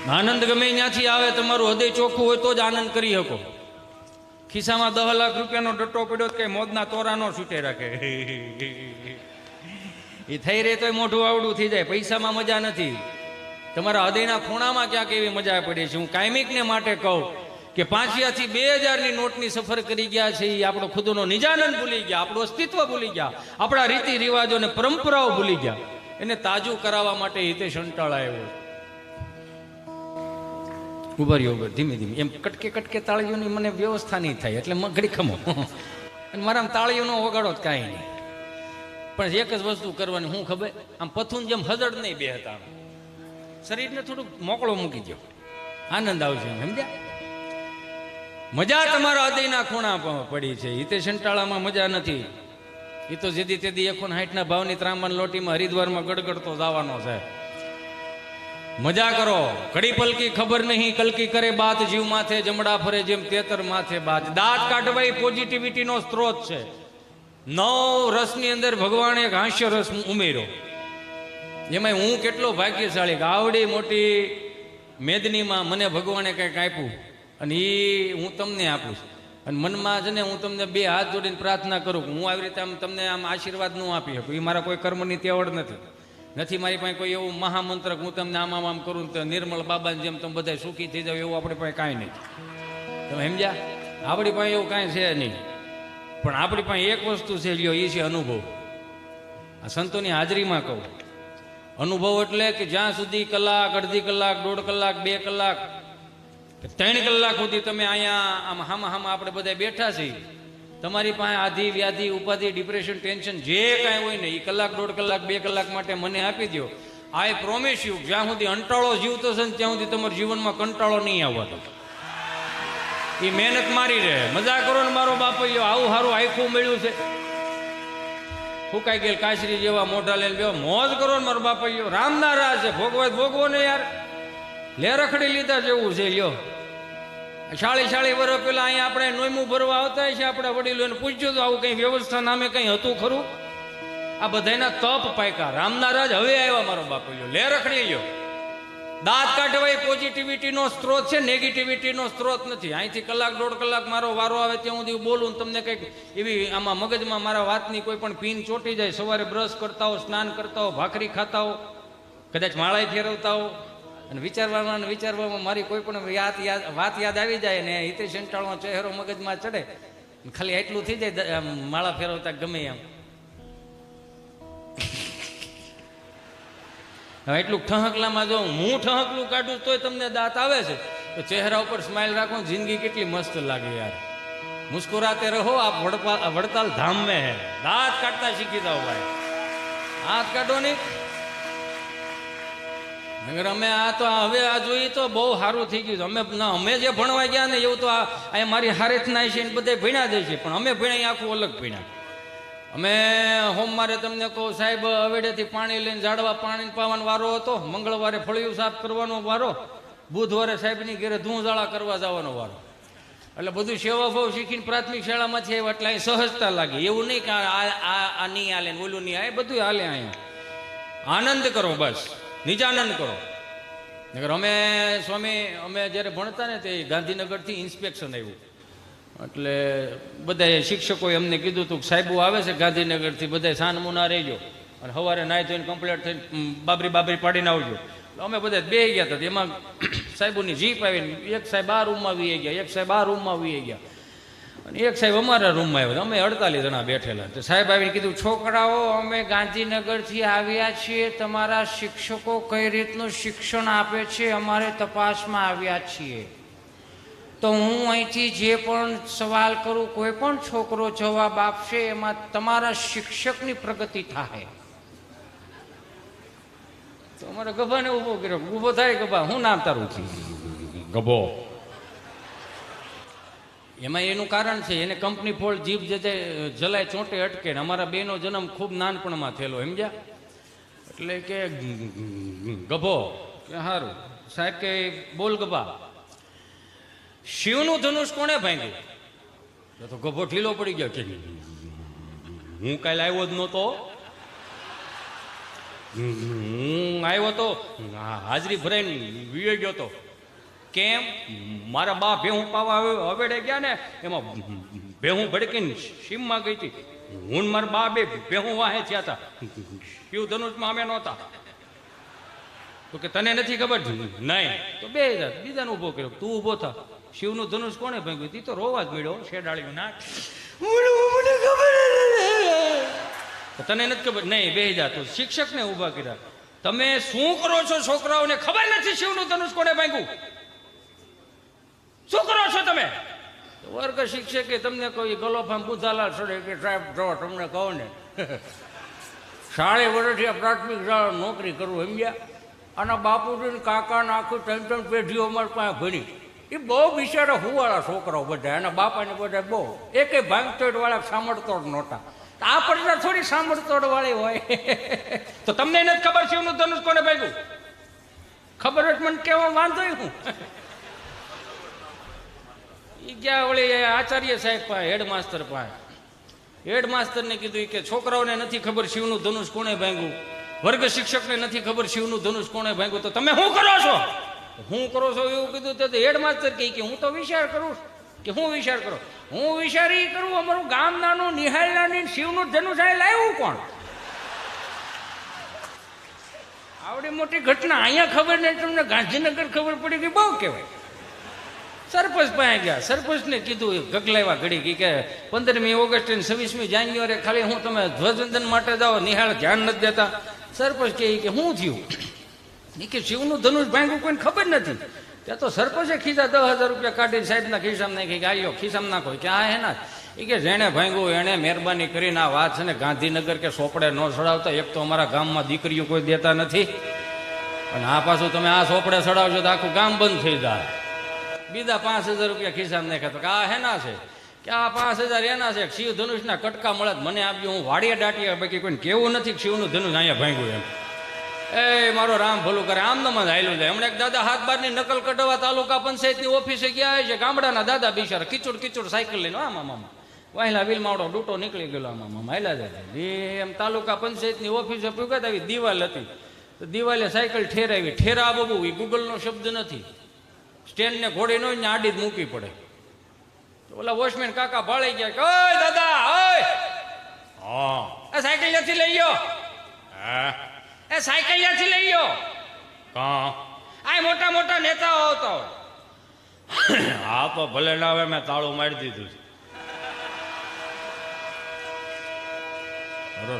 આનંદ ગમે ત્યાંથી આવે, તમારું હૃદય ચોખ્ખું હોય તો જ આનંદ કરી શકો. ખિસ્સામાં 10 લાખ રૂપિયાનો ડટ્ટો પડ્યો કઈ મોજના તોરા નો છૂટે રાખે. એ થઈ રહે તોય મોઢું આવડું થઈ જાય. પૈસામાં મજા નથી, તમારા હૃદયના ખૂણામાં ક્યાંક એવી મજા પડી છે. હું કાયમિકને માટે કહું કે 5,000 થી 2,000 ની નોટની સફર કરી ગયા છે. એ આપણો ખુદનો નિજાનંદ ભૂલી ગયા, આપણું અસ્તિત્વ ભૂલી ગયા, આપણા રીતિ રિવાજો અને પરંપરાઓ ભૂલી ગયા. એને તાજું કરાવવા માટે હિતેશ અંટાળા આવ્યો. ઉભા રહ્યો, ધીમે ધીમે એમ કટકે કટકે તાળીઓની મને વ્યવસ્થા નહીં થાય એટલે ઘડી ખમો. અને મારા તાળીઓનો વગાડો જ કાંઈ નહીં. પણ એક જ વસ્તુ કરવાની, હું ખબર, આમ પથું જેમ હજડ નહીં બે હતા, શરીરને થોડુંક મોકળો મૂકી દો, આનંદ આવશે. સમજ્યા? મજા તમારા હૃદયના ખૂણા પડી છે. હિતેશ અંટાળામાં મજા નથી. એ તો જેદી તેદી 160 ના ભાવની ત્રાંબાન લોટીમાં હરિદ્વારમાં ગડગડતો જવાનો છે. મજા કરો. ઘડી પલકી ખબર નહીં કલકી કરે બાત, જીવ માથે જમડા ફરે જેમ તેતર માથે બાજ. દાંત કાઢવા એ પોઝિટિવિટીનો સ્ત્રોત છે. 9 રસની અંદર ભગવાને એક હાસ્ય રસ ઉમેર્યો. એમાં હું કેટલો ભાગ્યશાળી કે આવડી મોટી મેદનીમાં મને ભગવાને કંઈક આપ્યું અને એ હું તમને આપું છું. અને મનમાં છે ને હું તમને 2 હાથ જોડીને પ્રાર્થના કરું કે હું આવી રીતે આમ તમને આમ આશીર્વાદ ન આપી શકું. એ મારા કોઈ કર્મની તેવડ નથી મારી પાસે કોઈ એવું મહામંત્ર હું તમને આમ આમ કરું તો નિર્મળ બાબાની જેમ તમે બધા સુખી થઈ જાવ એવું આપણી પાસે કાંઈ નહીં. તમે સમજ્યા? આપણી પાસે એવું કાંઈ છે નહીં. પણ આપણી પાસે એક વસ્તુ છે, લ્યો, એ છે અનુભવ. આ સંતોની હાજરીમાં કહું, અનુભવ એટલે કે જ્યાં સુધી કલાક, અડધી કલાક, 1.5 કલાક, 2 કલાક, 3 કલાક સુધી તમે અહીંયા આમ હામાં આપણે બધા બેઠા છીએ, તમારી પાસે આધિ વ્યાધિ ઉપાધિ ડિપ્રેશન ટેન્શન જે કાંઈ હોય ને એ કલાક, 1.5 કલાક, 2 કલાક માટે મને આપી દો. આઈ પ્રોમિસ યુ, જ્યાં સુધી અંટાળો જીવતો છે ને ત્યાં સુધી તમારા જીવનમાં કંટાળો નહીં આવતો. એ મહેનત મારી રહે. મજા કરો ને મારો બાપૈયો, આવું સારું આખું મળ્યું છે. ફૂંકાઈ ગયેલ કાશરી જેવા મોઢા લઈને બેવો, મોજ કરો ને મારો બાપૈયો. રામના રાજ છે, ભોગવો ને યાર. લે રખડી લીધા જેવું છે. લ્યો, 40 વર્ષ પેલા અહીંયા આપણે નોયમું ભરવા આવતા છે, આપણે વડીલોને પૂછજો તો આવું કઈ વ્યવસ્થા નામે કઈ હતું ખરું? આ બધાના તપ પાયકા. રામના રાજ હવે આવ્યા મારો બાપૈયો. લે રખડી લ્યો. દાંત કાઢવા એ પોઝિટિવિટીનો સ્ત્રોત છે, નેગેટિવિટીનો સ્ત્રોત નથી. અહીંથી કલાક, 1.5 કલાક મારો વારો આવે ત્યાં સુધી બોલું તમને કંઈક એવી આમાં મગજમાં મારા વાતની કોઈ પણ પીન ચોટી જાય. સવારે બ્રશ કરતા હો, સ્નાન કરતા હો, ભાખરી ખાતા હો, કદાચ માળાઈ ફેરવતા હો અને વિચારવામાં મારી કોઈ પણ વાત યાદ આવી જાય ને હિતેશ અંટાળાનો ચહેરો મગજમાં ચડે, ખાલી એટલું થઈ જાય માળા ફેરવતા ગમે એમ. હવે એટલું ઠહકલામાં જો હું ઠહકલું કાઢું તોય તમને દાંત આવે છે, તો ચહેરા ઉપર સ્માઇલ રાખો. જિંદગી કેટલી મસ્ત લાગે યાર. મુસ્કુરાતે રહો, આપ વડતાલ ધામ મેં હે. દાંત કાઢતા શીખી જાઓ ભાઈ. હાથ કાઢો નહીં. અમે આ તો હવે આ જોઈએ તો બહુ સારું થઈ ગયું. અમે જે ભણવા ગયા ને એવું તો આ મારી હારેથના છે બધા ભણ્યા દે છે, પણ અમે ભણ્યા આખું અલગ ભણ્યા. અમે સોમવારે તમને કહું સાહેબ હવેડેથી પાણી લઈને ઝાડવા પાણી પાવાનો વારો હતો, મંગળવારે ફળિયું સાફ કરવાનો વારો, બુધવારે સાહેબની ઘરે ધૂંઝાળા કરવા જવાનો વારો. એટલે બધું સેવાભાવ શીખીને પ્રાથમિક શાળામાંથી આવ્યા એટલે અહીં સહજતા લાગી. એવું નહીં કે આ નહીં હાલે ને ઓલું નહીં, આ બધું હાલે. અહીંયા આનંદ કરો, બસ નિજાનંદ કરો. અમે જ્યારે ભણતા ને તે ગાંધીનગરથી ઇન્સ્પેક્શન આવ્યું એટલે બધા શિક્ષકોએ અમને કીધું હતું કે સાહેબો આવે છે ગાંધીનગરથી, બધા સાનમુના રહેજો અને સવારે નાહી ધોઈને કમ્પ્લીટ થઈને બાબરી પાડીને આવજો. અમે બધા બે ગયા હતા. એમાં સાહેબોની જીપ આવીને એક સાહેબ આ રૂમમાં વી ગયા, એક સાહેબ આ રૂમમાં વી ગયા અને એક સાહેબ અમારા રૂમમાં આવ્યો. અમે 48 જણા બેઠેલા. તો સાહેબ આવીને કીધું, છોકરાઓ અમે ગાંધીનગરથી આવ્યા છીએ, તમારા શિક્ષકો કઈ રીતનું શિક્ષણ આપે છે અમારે તપાસમાં આવ્યા છીએ. તો હું અહીંથી જે પણ સવાલ કરું કોઈ પણ છોકરો જવાબ આપશે એમાં તમારા શિક્ષકની પ્રગતિ થાય. તો અમારે ગભાને ઊભો કર્યો. ઊભો થાય ગભા, હું નામ તારું? ગભો. એમાં એનું કારણ છે, એને કંપની ફોલ્ડ જીભ જલાય ચોંટે અટકે ને. અમારા બેનો જન્મ ખૂબ નાનપણમાં થયેલો, સમજ્યા? એટલે કે ગભો કે સારું સાહેબ કે બોલ ગભા, શિવનું ધનુષ કોણે ભાંગ્યું? તો ગભો ઢીલો પડી ગયો કે હું કાલે આવ્યો જ નહોતો. હું આવ્યો તો હાજરી ભરાઈને વીયો ગયો તો. કેમ? મારા બા ભેહું પાવા હવેડે ગયા ને, એમાં ભેહું ભડકીને સીમમાં ગઈ હતી. હું મારા બા બે ભેહું વાહે થયા હતા. શિવ ધનુષમાં અમે નહોતા. તો કે તને નથી ખબર? નહીં. તો બે બીજાને ઉભો કર્યો. તું ઉભો થા. શિવનું ધનુષ કોણે ભાંગ્યું? તી તો રોવા જ મળ્યો. શેડાળ્યું નાક. તને નથી ખબર? નહીં. બે જા. તો શિક્ષકને ઉભા કર્યા. તમે શું કરો છો? છોકરાઓને ખબર નથી શિવનું ધનુષ કોણે ભાંગ્યું? શું કરો છો તમે? વર્ગ શિક્ષકે તમને કોઈ ગલોફામ બુધાલાલ સડે કે સાહેબ જો તમને કહો ને, 60 વર્ષથી પ્રાથમિક શાળા નોકરી કરવું સમજ્યા. અને બાપુજી કાકા આખું 3 પેઢીઓ અમારી પાસે ભણી. એ બહુ બિચારા હુવાળા છોકરાઓ બધા, એના બાપાને બધા બહુ એકે ભાંગતોડ વાળા સાંભળતોડ નહોતા. આ પડતા થોડી સાંભળતોડ વાળી હોય. તો તમને નથી ખબર શિવનું ધનુષ કોને ભાગ્યું? ખબર જ મને કેવો વાંધો હું. એ ગયા વળી આચાર્ય સાહેબ પાસે, હેડમાસ્ટર પાસે. હેડમાસ્ટરને કીધું કે છોકરાઓને નથી ખબર શિવનું ધનુષ કોણે ભાંગ્યું, વર્ગ શિક્ષકને નથી ખબર શિવનું ધનુષ કોણે ભાંગ્યું, તો તમે શું કરો છો? હું કરો છો એવું કીધું તો હેડમાસ્ટર કહે કે હું તો વિચાર કરું. કે હું વિચાર કરું? હું વિચાર એ કરું અમારું ગામ નાનું નિહાળ નાની શિવનું ધનુષ આ લાવ્યું કોણ? આવડી મોટી ઘટના અહીંયા ખબર નહીં, તમને ગાંધીનગર ખબર પડી ગઈ, બહુ કહેવાય. સરપંચ પાસે ગયા. સરપંચને કીધું ગગલાવ્યા ઘડી કે 15મી ઓગસ્ટ અને 26મી જાન્યુઆરી ખાલી હું તમે ધ્વજવંદન માટે જાઓ, નિહાળ ધ્યાન નથી દેતા. સરપંચ કહે કે શું થયું? એ કે શિવનું ધનુષ ભાંગ્યું કોઈને ખબર નથી. ત્યાં તો સરપંચે ખીસા 10,000 રૂપિયા કાઢીને સાહેબના ખિસ્સામાં નાખી કે આયો ખિસ્સામાં નાખો. કે આ હે ના? એ કે જેણે ભાંગ્યું એણે મહેરબાની કરીને આ વાત છે ને ગાંધીનગર કે સોપડે ન ચડાવતા. એક તો અમારા ગામમાં દીકરીઓ કોઈ દેતા નથી, અને આ પાછું તમે આ સોપડે ચડાવશો તો આખું ગામ બંધ થઈ જાય. બીજા 5,000 રૂપિયા ખિસ્સામાં નાખ્યા. તો કે આ હેના છે? કે આ 5,000 એના છે. શિવ ધનુષના કટકા મળે મને આપ્યું, હું વાડીએ દાટીએ, બાકી કોઈને કેવું નથી કે શિવનું ધનુષ અહીંયા ભાંગ્યું એમ. એ મારો રામ ભલું કરે, આમ નમ જ હાયલું જાય. હમણાં એક દાદા 7-12ની નકલ કઢાવવા તાલુકા પંચાયતની ઓફિસે ગયા છે. ગામડાના દાદા બિચારા કિચોડ સાયકલ લઈને આમાં મામા વાહેલા વિલ માવડો ડૂટો નીકળી ગયેલો આમાં મામા હાયલા જાય. એમ તાલુકા પંચાયતની ઓફિસે પૂગત આવી દિવાલ હતી, તો દિવાલે સાયકલ ઠેરાવી. ઠેરા બબુ એ ગૂગલનો શબ્દ નથી. સ્ટેન્ડને ઘોડી નો આડી જ મૂકવી પડે. ઓલા વોચમેન કાકા ભાળી ગયા કે ઓય દાદા ઓય, હા એ સાયકલ ત્યાંથી લઈ ગયો. હા એ સાયકલ ત્યાંથી લઈ ગયો. કા આ મોટા મોટા નેતાઓ આવતા હોય. હા તો ભલે ના આવે, મેં તાળું મારી દીધું છે.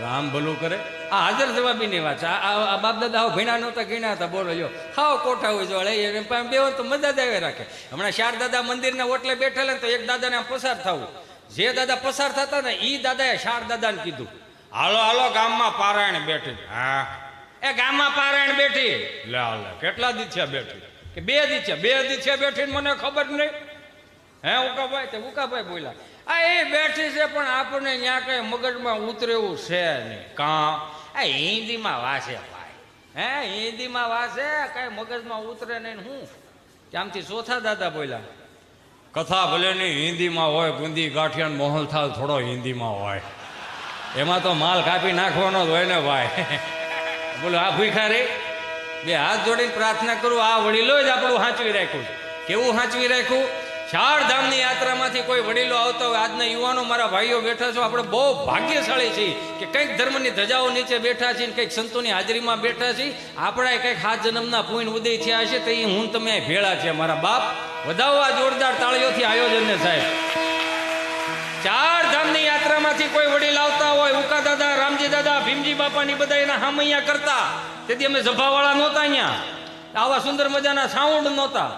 રામ ભલું કરે. આ હાજર જવાબીની વાત છે. આ બાપ દાદા આવો ભીણા નહોતા, ગીણા હતા. બોલો જો હાવ કોઠા હોય જો બેવો તો મજા જ આવે રાખે. હમણાં 4 દાદા મંદિરના ઓટલે બેઠેલા ને, તો એક દાદાને આમ પસાર થવું. જે દાદા પસાર થતા ને એ દાદાએ 4 દાદાને કીધું હાલો હાલો ગામમાં પારાયણ બેઠી. હા એ ગામમાં પારાયણ બેઠી. લે હાલે કેટલા દી થયા બેઠી? કે 2 દી થયા. 2 દી થયા બેઠી મને ખબર નહીં. હે ઉકાભાઈ? તે ઉકાભાઈ બોલ્યા આ એ બેઠી છે પણ આપણને ત્યાં કઈ મગજમાં ઉતરે એવું છે નહીં. કાં આ હિન્દીમાં વાસે ભાઈ, હે હિન્દીમાં વાસે, કઈ મગજમાં ઉતરે નહીં. હું ત્યાંથી ચોથા દાદા બોલ્યા કથા ભલે નહીં હિન્દીમાં હોય, બુંદી ગાંઠિયા મોહન થાળ થોડો હિન્દીમાં હોય, એમાં તો માલ કાપી નાખવાનો જ હોય ને ભાઈ. બોલો આ ભૂખા રે. 2 હાથ જોડીને પ્રાર્થના કરું, આ વડીલો જ આપણું સાચવી રાખ્યું. કેવું સાચવી રાખ્યું? 4 ધામની યાત્રામાંથી કોઈ વડીલો આવતા હોય. આજના યુવાનો મારા ભાઈઓ બેઠા છો, આપણે બહુ ભાગ્યશાળી છીએ કે કંઈક ધર્મની ધજાઓ નીચે બેઠા છીએ, કંઈક સંતોની હાજરીમાં બેઠા છીએ. આપણા કંઈક 7 જન્મના પુણ્ય ઉદય થયા છે, તો એ હું તમે ભેળા છે. મારા બાપ વધાવો આ જોરદાર તાળીઓથી આયોજનને સાહેબ. 4 ધામની યાત્રામાંથી કોઈ વડીલ આવતા હોય, ઉકા દાદા, રામજી દાદા, ભીમજી બાપાની બધા એના હામૈયા કરતા. તેથી અમે સભાવાળા નહોતા, અહીંયા આવા સુંદર મજાના સાઉન્ડ નહોતા.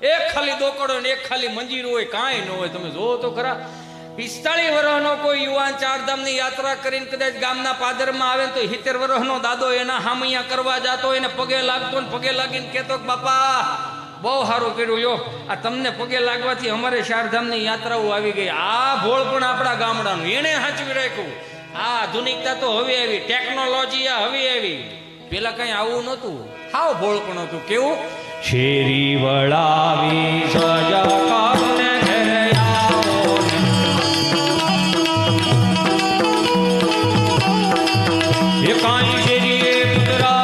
એક ખાલી દોકડો ને એક ખાલી મંજીર હોય, કાંઈ ન હોય. તમે જોવો તો ખરા. 45 વર્ષનો કોઈ યુવાન 4 ધામની યાત્રા કરીને કદાચ ગામના પાદરમાં આવે તો 70 વર્ષનો દાદો એના હામૈયા કરવા જતો, એને પગે લાગતો ને પગે લાગીને કહેતો કે બાપા બહુ સારું કર્યું યો, આ તમને પગે લાગવાથી અમારે 4 ધામની યાત્રાઓ આવી ગઈ. આ ભોળ પણ આપણા ગામડાનું એને સાચવી રાખ્યું. આ આધુનિકતા તો હવે આવી, ટેકનોલોજી હવે આવી. પેલા કઈ આવું નહોતું, હાવ ભોળ પણ હતું. કેવું? શેરી વળાવી સજા કામને ઘરે આવો, એ કાંઈ શેરીએ પુતરા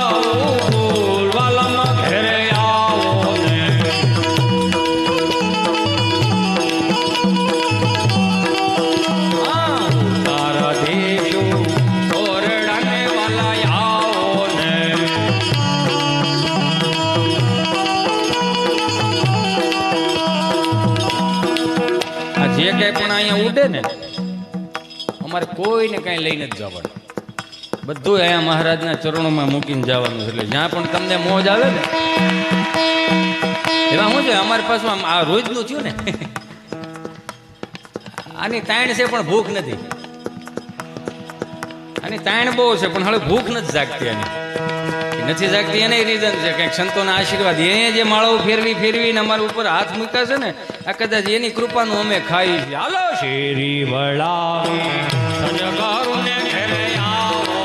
ક્યાંય પણ અહીંયા ઉડે ને અમારે કોઈને કાંઈ લઈને જ જવાનું, બધું અહીંયા મહારાજના ચરણોમાં મૂકીને જવાનું. એટલે જ્યાં પણ તમને મોજ આવે ને એમાં શું છે, અમારી પાસે આ રોજનું થયું ને આની તાણ છે પણ ભૂખ નથી, આની તાણ બહુ છે પણ હવે ભૂખ નથી જાગતી. આની નથી જાગતી એને રીઝન છે કંઈક સંતોના આશીર્વાદ, એ જે માળાઓ ફેરવી ફેરવીને અમારા ઉપર હાથ મૂક્યા છે ને, આ કદાચ એની કૃપાનું અમે ખાઈ છીએ. હાલો શેરી વળાવી સજગારુને ઘરે આવો,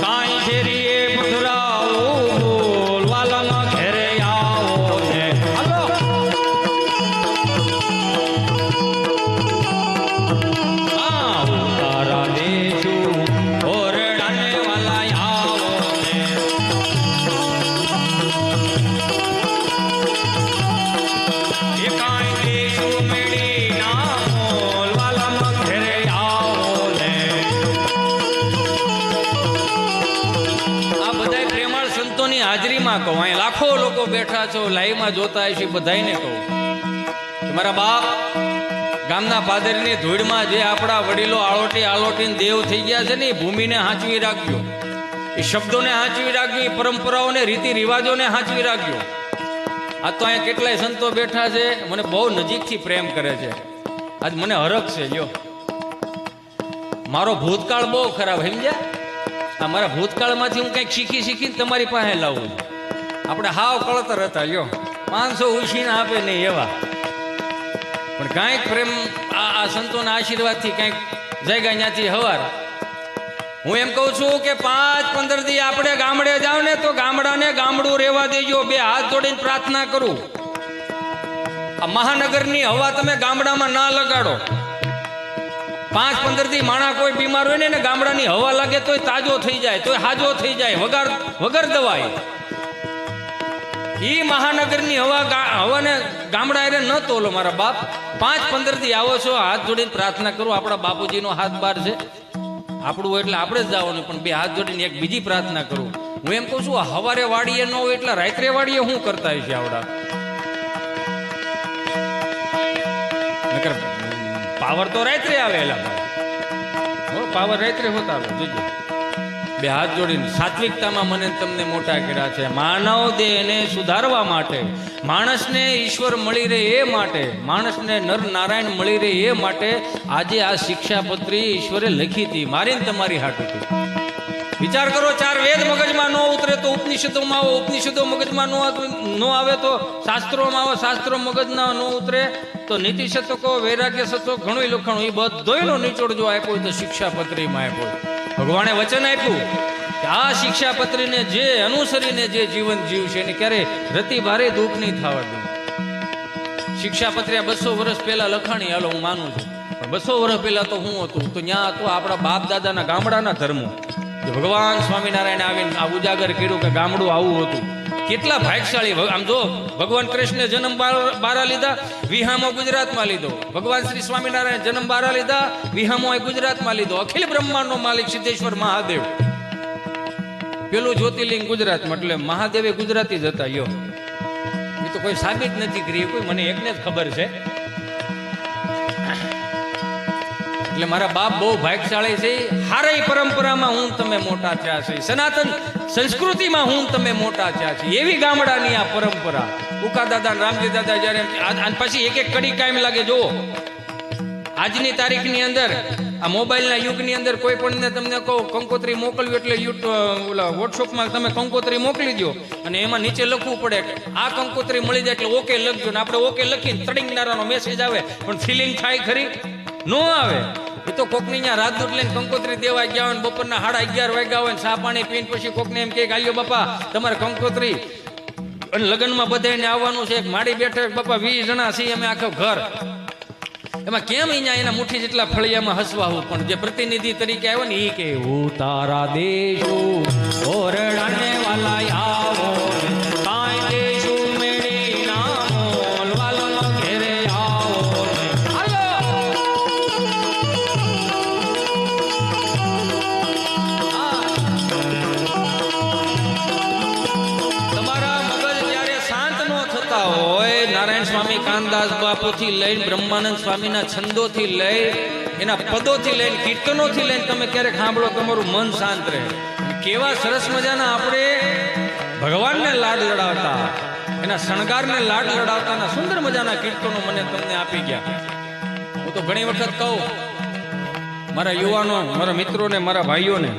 કાંઈ શેરી એ પધરાવો, બોલવાલાના ઘરે આવો ને. હાલો આ ઉતારા દેશું ઓરડાને વાલા આવો ને. એ કાંઈ દેશું મેળી ના બોલવાલાના ઘરે આવો ને. આ બધાય પ્રેમાળ સંતોની હાજરીમાં કહું, અહીં લાખો લોકો બેઠા છો, લાઈવમાં જોતા હશે, બધાયને કહું કે મારા બાપ ગામના પાદરની ધૂળમાં જે આપણા વડીલો આળોટી આળોટીને દેવ થઈ ગયા છે ને, એ ભૂમિને હાંચવી રાખજો, એ શબ્દોને હાંચવી રાખજો, એ પરંપરાઓને રીતિ રિવાજોને હાંચવી રાખજો. આજ તો અહીંયા કેટલાય સંતો બેઠા છે, મને બહુ નજીકથી પ્રેમ કરે છે, આજ મને હરખ છે. લ્યો મારો ભૂતકાળ બહુ ખરાબ, સમજ્યા? આ મારા ભૂતકાળમાંથી હું કંઈક શીખી શીખીને તમારી પાસે લાવું છું. આપણે હાવ કળતર હતા, લ્યો 500 ઉછીને આપે નહીં એવા, પણ કાંઈક પ્રેમ આ સંતોના આશીર્વાદથી કાંઈક જગ્યા ત્યાંથી હવાર. હું એમ કહું છું કે 5-15 દી આપણે ગામડે જાવ ને તો ગામડાને ગામડું રહેવા દેજો. 2 હાથ જોડીને પ્રાર્થના કરું, આ મહાનગરની હવા તમે ગામડામાં ના લગાડો. 5-15 દી માણા કોઈ બીમાર હોય ને ગામડાની હવા લાગે તોય તાજો થઈ જાય, તોય હાજો થઈ જાય, વગર દવાઈ. ઈ મહાનગરની હવાને ગામડા એને ન તોલો મારા બાપ. 5-15 દી આવો છો, હાથ જોડીને પ્રાર્થના કરું. આપણા બાપુજીનો હાથ બાર છે, આપણું એટલે આપણે જ જવાનું, પણ 2 હાથ જોડીને એક બીજી પ્રાર્થના કરું. હું એમ કહું છું, હવારે વાડીએ ન હોય એટલે રાત્રે વાડીએ શું કરતા હોય છે આવડા? નકર પાવર તો રાત્રે આવેલા, પાવર રાત્રે હોતા આવે. જોજો 2 હાથ જોડીને સાત્વિકતામાં મને તમને મોટા કર્યા છે. માનવ દેહને સુધારવા માટે, માણસને ઈશ્વર મળી રહે એ માટે, માણસને નર નારાયણ મળી રહે એ માટે આજે આ શિક્ષાપત્રી ઈશ્વરે લખી હતી, મારીને તમારી હાટ હતી. વિચાર કરો, 4 વેદ મગજમાં ન ઉતરે તો ઉપનિષદોમાં આવો, ઉપનિષદો મગજમાં ન આવે તો શાસ્ત્રોમાં આવો, શાસ્ત્રો મગજના ન ઉતરે તો નીતિ શતકો, વૈરાગ્ય શતકો, ઘણું લખણું, એ બધોયનો નિચોડ જો આપ્યો તો શિક્ષાપત્રીમાં આપ્યો. ભગવાને વચન આપ્યું કે આ શિક્ષાપત્રીને જે અનુસરીને જે જીવન જીવશે એને ક્યારે રતિ ભારે દુઃખ નહીં થવા દે. શિક્ષાપત્રી 200 વર્ષ પહેલા લખાણી, હાલો હું માનું છું, પણ 200 વર્ષ પહેલા તો શું હતું? તો ત્યાં હતું આપણા બાપ દાદાના ગામડાના ધર્મો. ભગવાન સ્વામિનારાયણ આવીને આ ઉજાગર કર્યું કે ગામડું આવું હતું. કેટલા ભાગ્યશાળી! આમ જો, ભગવાન કૃષ્ણે જન્મ બારા લીધા, વિહામો ગુજરાતમાં લીધો. ભગવાન શ્રી સ્વામિનારાયણ જન્મ બારા લીધા, વિહામો ગુજરાતમાં લીધો. અખિલ બ્રહ્માંડનો માલિક સિદ્ધેશ્વર મહાદેવ, પેલું જ્યોતિર્લિંગ ગુજરાતમાં, એટલે મહાદેવે ગુજરાતી જ હતા. યો એ તો કોઈ સાબિત નથી કરી, કોઈ મને એકને જ ખબર છે. એટલે મારા બાપ બહુ ભાગ્યશાળી છે. હારી પરંપરામાં હું તમે મોટા થયા છે, સનાતન સંસ્કૃતિમાં હું તમે મોટા થયા છે. એવી ગામડાની આ પરંપરા. ઉકા દાદા, રામજી દાદા જયારે પછી એક એક કડી કાયમ લાગે. જો આજની તારીખની અંદર, આ મોબાઈલના યુગની અંદર કોઈ પણ તમને કહો કંકોત્રી મોકલ્યું એટલે ઓલા વોટ્સઅપમાં તમે કંકોત્રી મોકલી દો અને એમાં નીચે લખવું પડે આ કંકોત્રી મળી જાય એટલે ઓકે લખજો. ને આપણે ઓકે લખીને તડીંગનારાનો મેસેજ આવે, પણ ફિલિંગ થાય ખરી? ન આવે. એ તો કોકની ત્યાં રાજદૂત લઈને કંકોત્રી દેવા ગયા હોય, બપોરના 11:30 વાગ્યા હોય, ચા પાણી પીને પછી કોકને એમ કે આલ્યો બાપા તમારે કંકોત્રી, અને લગ્નમાં બધાને આવવાનું છે, માડી બેઠે બાપા 20 જણા છીએ અમે, આખો ઘર. એમાં કેમ અહીંયા એના મુઠ્ઠી જેટલા ફળિયામાં હસવા હું, પણ જે પ્રતિનિધિ તરીકે આવ્યો ને એ કે ઉતારા દેશો ઓરડાને વાલા આવો, કાંઈ દેશું મેળી ના મોલ વાલા ઘેરે આવો. તમારા મગજ જ્યારે શાંત ન થતા હોય, નારાયણ સ્વામી કાનદાસ બાપુથી લઈને બ્રહ્માનંદ સ્વામીના છંદોથી લઈ એના પદોથી લઈને કીર્તનોથી લઈને તમે ક્યારેક સાંભળો તમારું મન શાંત રહે. કેવા સરસ મજાના આપણે ભગવાનને લાડ લડાવતા, એના શણગારને લાડ લડાવતાના સુંદર મજાના કીર્તનો મને તમને આપી ગયા. હું તો ઘણી વખત કહું મારા યુવાનો, મારા મિત્રોને, મારા ભાઈઓને,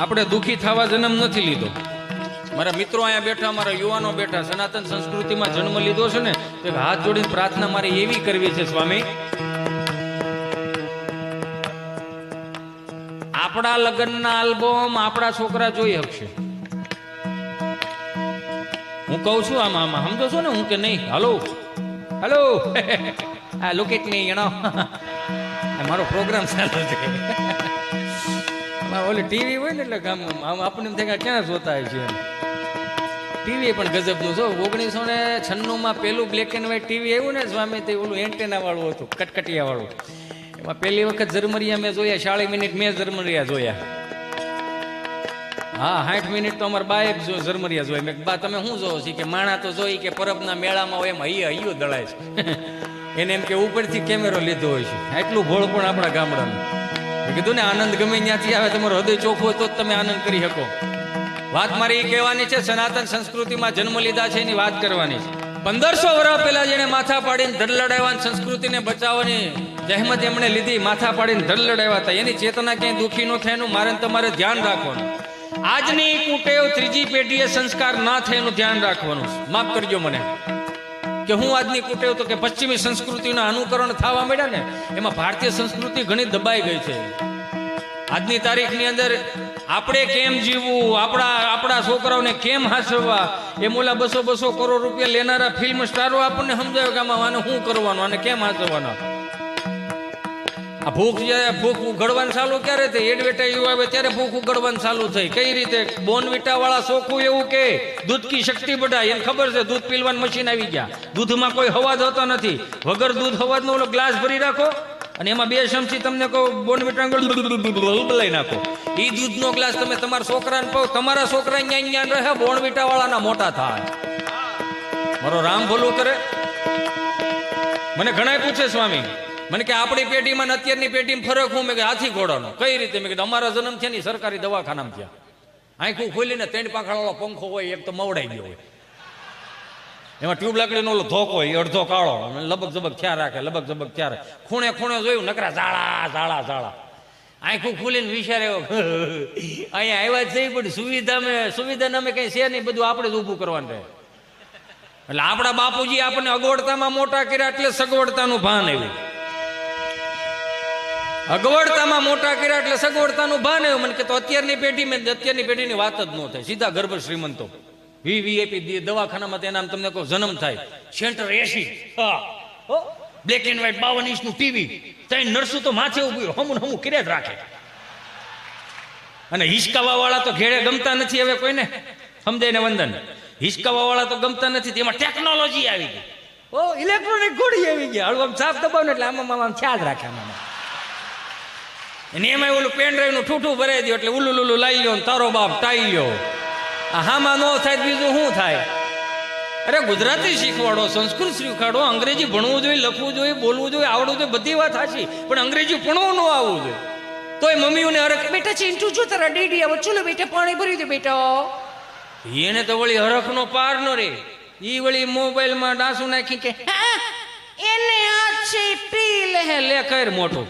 આપણે દુઃખી થવા જન્મ નથી લીધો. મારા મિત્રો અહીંયા બેઠા, મારા યુવાનો બેઠા, સનાતન સંસ્કૃતિમાં જન્મ લીધો છે ને, તો હાથ જોડીને પ્રાર્થના મારે એવી કરવી છે, સ્વામી આપણા લગ્નના આલ્બમ આપણા છોકરા જોઈ શકશે. હું કહું છું આમાં સમજો છો ને હું કે નહીં? હલો હલો આ look it me, you know મારો પ્રોગ્રામ ચાલુ છે. ઓલે ટીવી હોય ને એટલે આપણને એમ થાય કે ક્યાં જોતા હોય છે. ટીવી પણ ગજબનું છો. 1996 પેલું બ્લેક એન્ડ વ્હાઈટ ટીવી આવ્યું ને સ્વામી, તે ઓલું એન્ટેના વાળું હતું, કટકટિયા વાળું. એમાં પહેલી વખત ઝરમરિયા મેં જોયા, 40 મિનિટ મેં ઝરમરિયા જોયા. હા 60 મિનિટ તો અમારા બાએ ઝરમરિયા જોયા. મેં બા તમે શું જોવો છો? કે માણા તો જોઈ કે પરબના મેળામાં હોય એમ હૈયો દળાય છે. એને એમ કે ઉપરથી કેમેરો લીધો હોય છે. એટલું ભોળ પણ આપણા ગામડાનું. મેં કીધું ને આનંદ ગમે ત્યાંથી આવે, તમારો હૃદય ચોખ્ખું હોય તો જ તમે આનંદ કરી શકો. વાત મારી એ કહેવાની છે, સનાતન સંસ્કૃતિમાં જન્મ લીધા છે એની વાત કરવાની છે. 1500 વર્ષ પહેલા જેને માથા પાડીને ધડ લડાવવાની, સંસ્કૃતિને બચાવવાની જહેમત એમણે લીધી, માથા પાડીને ધડ લડાવ્યા હતા, એની ચેતના ક્યાંય દુઃખી ન થાય એનું મારે તમારે ધ્યાન રાખવાનું. આજની કુટેવ ત્રીજી પેઢીએ સંસ્કાર ના થાય એનું ધ્યાન રાખવાનું. માફ કરજો મને કે હું આજની કુટેવ તો કે પશ્ચિમી સંસ્કૃતિના અનુકરણ થવા મળ્યા ને, એમાં ભારતીય સંસ્કૃતિ ઘણી દબાઈ ગઈ છે. આજની તારીખની અંદર આપણે કેમ જીવવું, આપણા છોકરાઓને કેમ હાંસવવા, એ મોલા 200 કરોડ રૂપિયા લેનારા ફિલ્મ સ્ટારો આપણને સમજાવે કે આમાં આને શું કરવાનું, આને કેમ હાંસવવાના. આ ભૂખ ઉઘડવાનું ચાલુ ક્યારે થઈ? એડવર્ટાઈઝ આવે ત્યારે ભૂખ ઉઘડવાનું ચાલુ થઈ. કઈ રીતે? બોર્નવિટા વાળા ચોખ્ખું એવું કે દૂધ કી શક્તિ બઢાય. એને ખબર છે દૂધ પીલવાનું મશીન આવી ગયા, દૂધમાં કોઈ હવાજ હોતો નથી. વગર દૂધ હવાજનો ઓલો ગ્લાસ ભરી રાખો અને એમાં 2 ચમચી તમને કહો બોર્નવિટા બદલાઈ નાખો. એ દૂધનો ગ્લાસ તમે તમારા છોકરાને પાવ, તમારા છોકરા અહીંયા રહે, બોર્નવિટા વાળાના મોટા થાય. મારો રામ ભલું કરે. મને ઘણા પૂછે સ્વામી, મને કે આપણી પેઢીમાં અત્યારની પેઢીમાં ફરક હું? મેં કે હાથી ઘોડાનો. કઈ રીતે? મેં કીધું અમારા જન્મ છે ને સરકારી દવાખાનામાં થયા. આંખું ખોલીને 3 પાંખડાવાળો પંખો હોય, એક તો મવડાઈ ગયો હોય, એમાં ટ્યુબ લાકડીનો ઓલો ધોકો હોય, અડધો કાળો, લબક જબક થયા રાખે, લબક જબક થયા રાખે. ખૂણે ખૂણે જોયું, નકરા ઝાડા ઝાડા ઝાડા. આંખું ખોલીને વિચારે અહીંયા આવ્યા જ થઈ, પણ સુવિધા અમે કઈ છે નહીં, બધું આપણે જ ઊભું કરવાનું રહે. એટલે આપણા બાપુજી આપણને અગવડતામાં મોટા કર્યા એટલે સગવડતાનું ભાન આવ્યું. અગવડતામાં મોટા કર્યા એટલે સગવડતાનું ભાન આવ્યું. મને કે તો અત્યારની પેઢીની વાત જ ન થાય. સીધા ગર્ભ શ્રીમંતો વીવીઆઈપી દવાખાનામાં તેના તમને કહો જન્મ થાય, center AC, black and white 52 ઇંચનું ટીવી, 3 નર્સો તો માથે ઉભી હમું કર્યા જ રાખે. અને હિસકાવા વાળા તો ઘેડે ગમતા નથી હવે કોઈને, સમજાય ને વંદન? હિસકાવા વાળા તો ગમતા નથી, તેમાં ટેકનોલોજી આવી ગઈ, ઇલેક્ટ્રોનિક ઘોડી આવી ગઈ. હળવા સાફ દબાવ ને એટલે આમાં ખ્યાલ રાખે. આમાં એમાં ઓલું પેન ડ્રાઈવ નું ઠૂઠું ભરાઈ દો એટલે ઉલુલુલુ લાવી લો, તારો બાપ ટાઈ લો. હામાં ન થાય બીજું શું થાય? અરે ગુજરાતી શીખવાડો, સંસ્કૃત શીખવાડો, અંગ્રેજી ભણવું જોઈએ, લખવું જોઈએ, બોલવું જોઈએ, આવડવું જોઈએ, બધી વાત સાચી, પણ અંગ્રેજી ભણવું ન આવવું જોઈએ. તોય મમ્મીઓને હરખ, બેટા ચિંટુ જો તારા ડેડી આવો, ચલો બેટા પાણી ભરી દે બેટા. એને તો વળી હરખનો પાર ન રે. ઈ વળી મોબાઈલમાં ડાસું નાખી કે એને હાથ છે પી લે કર મોટું.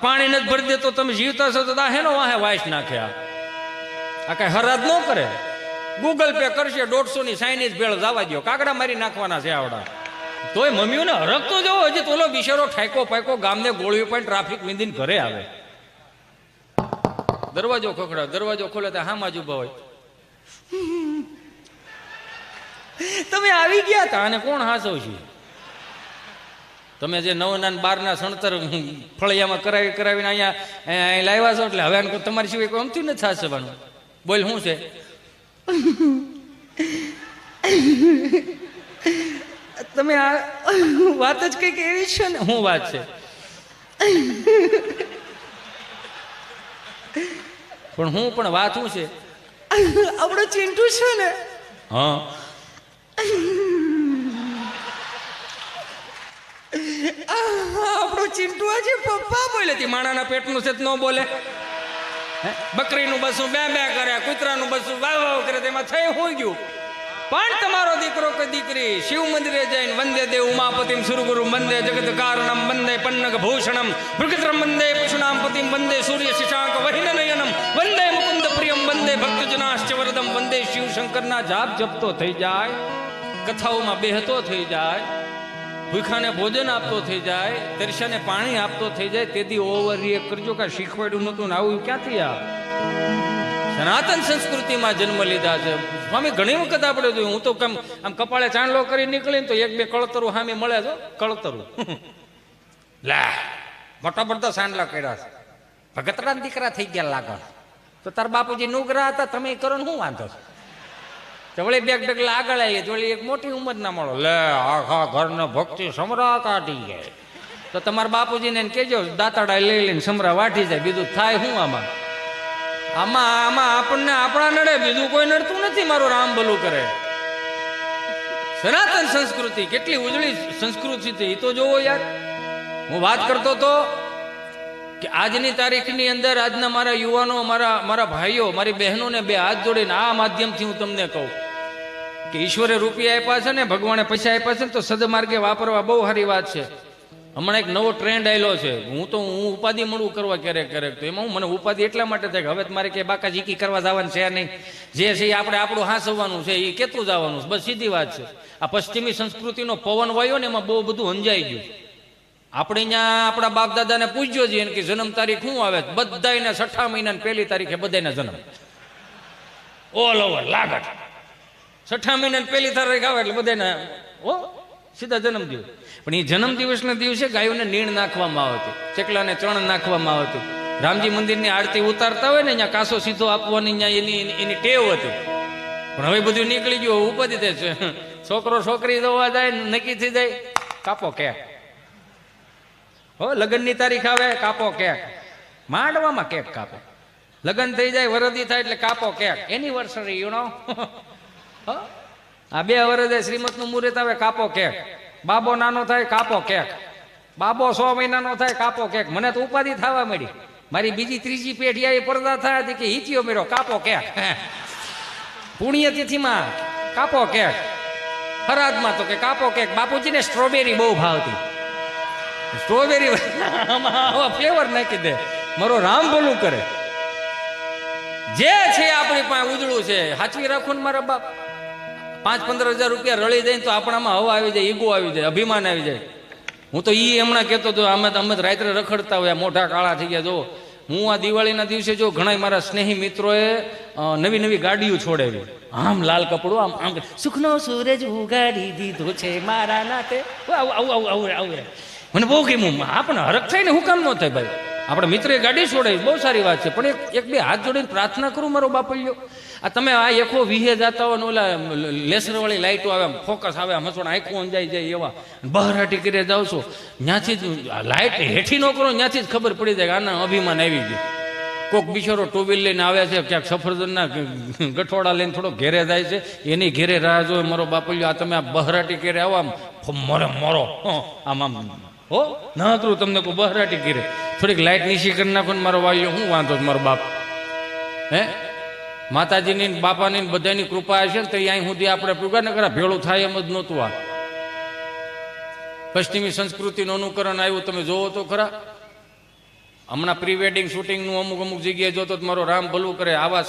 પાણી નથી ભરી દે તો તમે જીવતા છો તો હેનો વાહે વાઈસ નાખ્યા. આ કઈ હરાજ ન કરે. ગૂગલ પે કરશે 150 ની ચાઇનીઝ ભેળ જવા દો, કાગડા મારી નાખવાના છે આવડા. તોય મમ્મીઓને હરખ તો જવો. હજી તોલો બિચારો ઠાયકો પાયકો ગામને ગોળીઓ પણ ટ્રાફિક વિંદીને ઘરે આવે. દરવાજો ખખડા, દરવાજો ખોલે તો હામાં જ ઉભા હોય. તમે આવી ગયા હતા અને કોણ હાસવ છે? તમે જે 9 ના 12 ના સણતર ફળિયામાં કરાવીને અહીંયા લાવ્યા છો એટલે હવે તમારી સિવાય કોઈ અમથી નથી હાસવાનું. બોલ શું છે? તમે આ વાત જ કઈક એવી છે ને. શું વાત છે? પણ વાત શું છે? આપણો ચિંટુ છે ને, હા બોલે તી માણાના પેટનું છે ન બોલે. બકરીનું બસું બે બે કરે, કૂતરાનું બસું વાવ વાવ કરે, તેમાં થઈ હું ગયું. પણ તમારો દીકરો કે દીકરી શિવ મંદિરે જઈને વંદે દેવ ઉમાપતિમ સુરગુરુ વંદે જગત કારણમ વંદે પન્નગ ભૂષણમ ભૃગત્રમ વંદે પશુનામ પતિમ વંદે સૂર્ય શશાંક વહિન નયનમ વંદે મુકુંદ પ્રિયમ વંદે ભક્તજનાશ્ચ વરદમ વંદે શિવ શંકરના જાપ જપતો થઈ જાય, કથાઓમાં બેહતો થઈ જાય, ભૂખાને ભોજન આપતો થઈ જાય, તરસાને પાણી આપતો થઈ જાય, તેથી ઓવર રિએક્ટ કરજો કે શીખવાડ્યું નતું ને આવું ક્યાંથી આ સનાતન સંસ્કૃતિમાં જન્મ લીધા છે. સ્વામી ઘણી વખત આપણે જોયું, હું તો આમ કપાળે ચાંદલો કરી નીકળીને તો એક બે કળતરું સામે મળે છે. કળતરું લે મોટા મોટા સાંડલા કર્યા છે, ભગતરાના દીકરા થઈ ગયા લાગે. તો તાર બાપુજી નુગરા હતા, તમે કરો ને શું વાંધો છે? વળી બે ડગલા આગળ આવીએ તો વળી એક મોટી ઉંમર ના મળો, લે આખા ઘરને ભક્તિ સમરા કાઢી જાય. તો તમારા બાપુજીને કહેજો દાંતડા લઈ લઈને સમરા વાટી જાય. બીજું થાય શું આમાં? આમાં આપણને આપણા નડે, બીજું કોઈ નડતું નથી. મારું રામ ભલું કરે. સનાતન સંસ્કૃતિ કેટલી ઉજળી સંસ્કૃતિ છે એ તો જોવો યાર. હું વાત કરતો હતો કે આજની તારીખની અંદર આજના મારા યુવાનો, મારા ભાઈઓ, મારી બહેનોને બે હાથ જોડીને આ માધ્યમથી હું તમને કહું કે ઈશ્વરે રૂપિયા આપ્યા છે ને, ભગવાને પૈસા આપ્યા છે ને, તો સદમાર્ગે વાપરવા બહુ સારી વાત છે. હમણાં એક નવો ટ્રેન્ડ આવેલો છે. હું ઉપાધિ મળું કરવા ક્યારેક તો એમાં મને ઉપાધિ એટલા માટે થાય કે હવે મારે કે બાકા જીકી કરવા જવાનું છે નહીં. જે છે એ આપણે આપણું હાંસવાનું છે, એ કેતું જવાનું છે, બસ સીધી વાત છે. આ પશ્ચિમી સંસ્કૃતિનો પવન વાયો ને એમાં બહુ બધું અંજાઈ ગયું. આપણે અહીંયા આપણા બાપ દાદાને પૂછ્યો છીએ કે જન્મ તારીખ શું આવે, બધાને 6 મહિનાની 1 તારીખે બધાના જન્મ ઓલ ઓવર લાગટ. 6 મહિનાની 1 તારીખ આવે એટલે બધાને સીધા જન્મદિવસ. પણ એ જન્મદિવસના દિવસે ગાયોને નીણ નાખવામાં આવતી, ચકલાને ચણ નાખવામાં આવતું. રામજી મંદિરની આરતી ઉતારતા હોય ને અહીંયા કાસો સીધો આપવાની અહીંયા એની ટેવ હતી. પણ હવે બધું નીકળી ગયું, ઉપાધિ થાય છે. છોકરો છોકરી જોવા જાય, નક્કી થઈ જાય, કાપો કેક. હો લગ્નની તારીખ આવે, કાપો કેક. માંડવામાં કેક કાપે. લગ્ન થઈ જાય, વરદી થાય એટલે કાપો કેક. Anniversary you know. આ 2 વર્ષે શ્રીમતનું મુહૂર્ત આવે, કાપો કેક. બાબો નાનો થાય, કાપો કેક. બાબો 100 મહિનાનો થાય, કાપો કેક. મને તો ઉપાધિ થવા મળી. મારી બીજી ત્રીજી પેઢી આવી પડદા થયા હતી કે હિચિયો મેરો, કાપો કેક. પુણ્યતિથિમાં કાપો કેક. ફરાદમાં તો કે કાપો કેક. બાપુજીને સ્ટ્રોબેરી બહુ ભાવતી. સ્ટ્રોબેરી ફ્લેવર નાખી દે. મારો રામ ભલું કરે. જે છે આપણી પાસે ઉજળું છે, સાચવી રાખો ને મારા બાપ. 5-15 હજાર રૂપિયા રળી જાય તો આપણામાં હવા આવી જાય, ઈગો આવી જાય, અભિમાન આવી જાય. હું તો હમણાં કહેતો હતો, અમે રાત્રે રખડતા હોય, મોઢા કાળા થઈ ગયા. જો હું આ દિવાળીના દિવસે જો ઘણા મારા સ્નેહી મિત્રોએ નવી ગાડીઓ છોડાવી, આમ લાલ કપડું, આમ સુખનો સૂરજ ઉગાડી દીધો છે મારા નાતે. આવું મને બહુ ગમ્યું. આપણે હરખ થાય ને, હું કામ ન થાય ભાઈ. આપણે મિત્રએ ગાડી છોડાવી, બહુ સારી વાત છે. પણ એક બે હાથ જોડીને પ્રાર્થના કરું, મારો બાપલ્યો. આ તમે આ એકો વિહે જતા હોય ને, ઓલા લેસર વાળી લાઈટો આવે, ફોકસ આવે, મસોણ આંખો અંજાઈ જાય એવા, બહારાટી કરી જાવ છો, ત્યાંથી જ લાઈટ હેઠી ન કરો, ત્યાંથી જ ખબર પડી જાય કે આના અભિમાન આવી ગયું. કોક બિચારો 2 વ્હીલ લઈને આવે છે, ક્યાંક સફરજનના ગઠોડા લઈને થોડો ઘેરે જાય છે, એની ઘેરે રાહ જોઈ. મારો બાપલ્યો, આ તમે આ બહારાટી કરે આવો, આમ મરો આમ હો ના કરું તમને કોઈ બહારાટી કરે, થોડીક લાઈટ નીચી કરી નાખો ને મારો વાલ્યો, શું વાંધો મારો બાપ. હે માતાજીની બાપાની બધાની કૃપા હશે ને તો અહીં સુધી આપણે પૂગા ને કરા ભેળું થાય એમ જ નહોતું. આ પશ્ચિમી સંસ્કૃતિનું અનુકરણ આવ્યું, તમે જોવો તો ખરા. હમણાં પ્રી વેડિંગ શૂટિંગનું અમુક જગ્યાએ જોતો મારો રામ ભલું કરે. આવા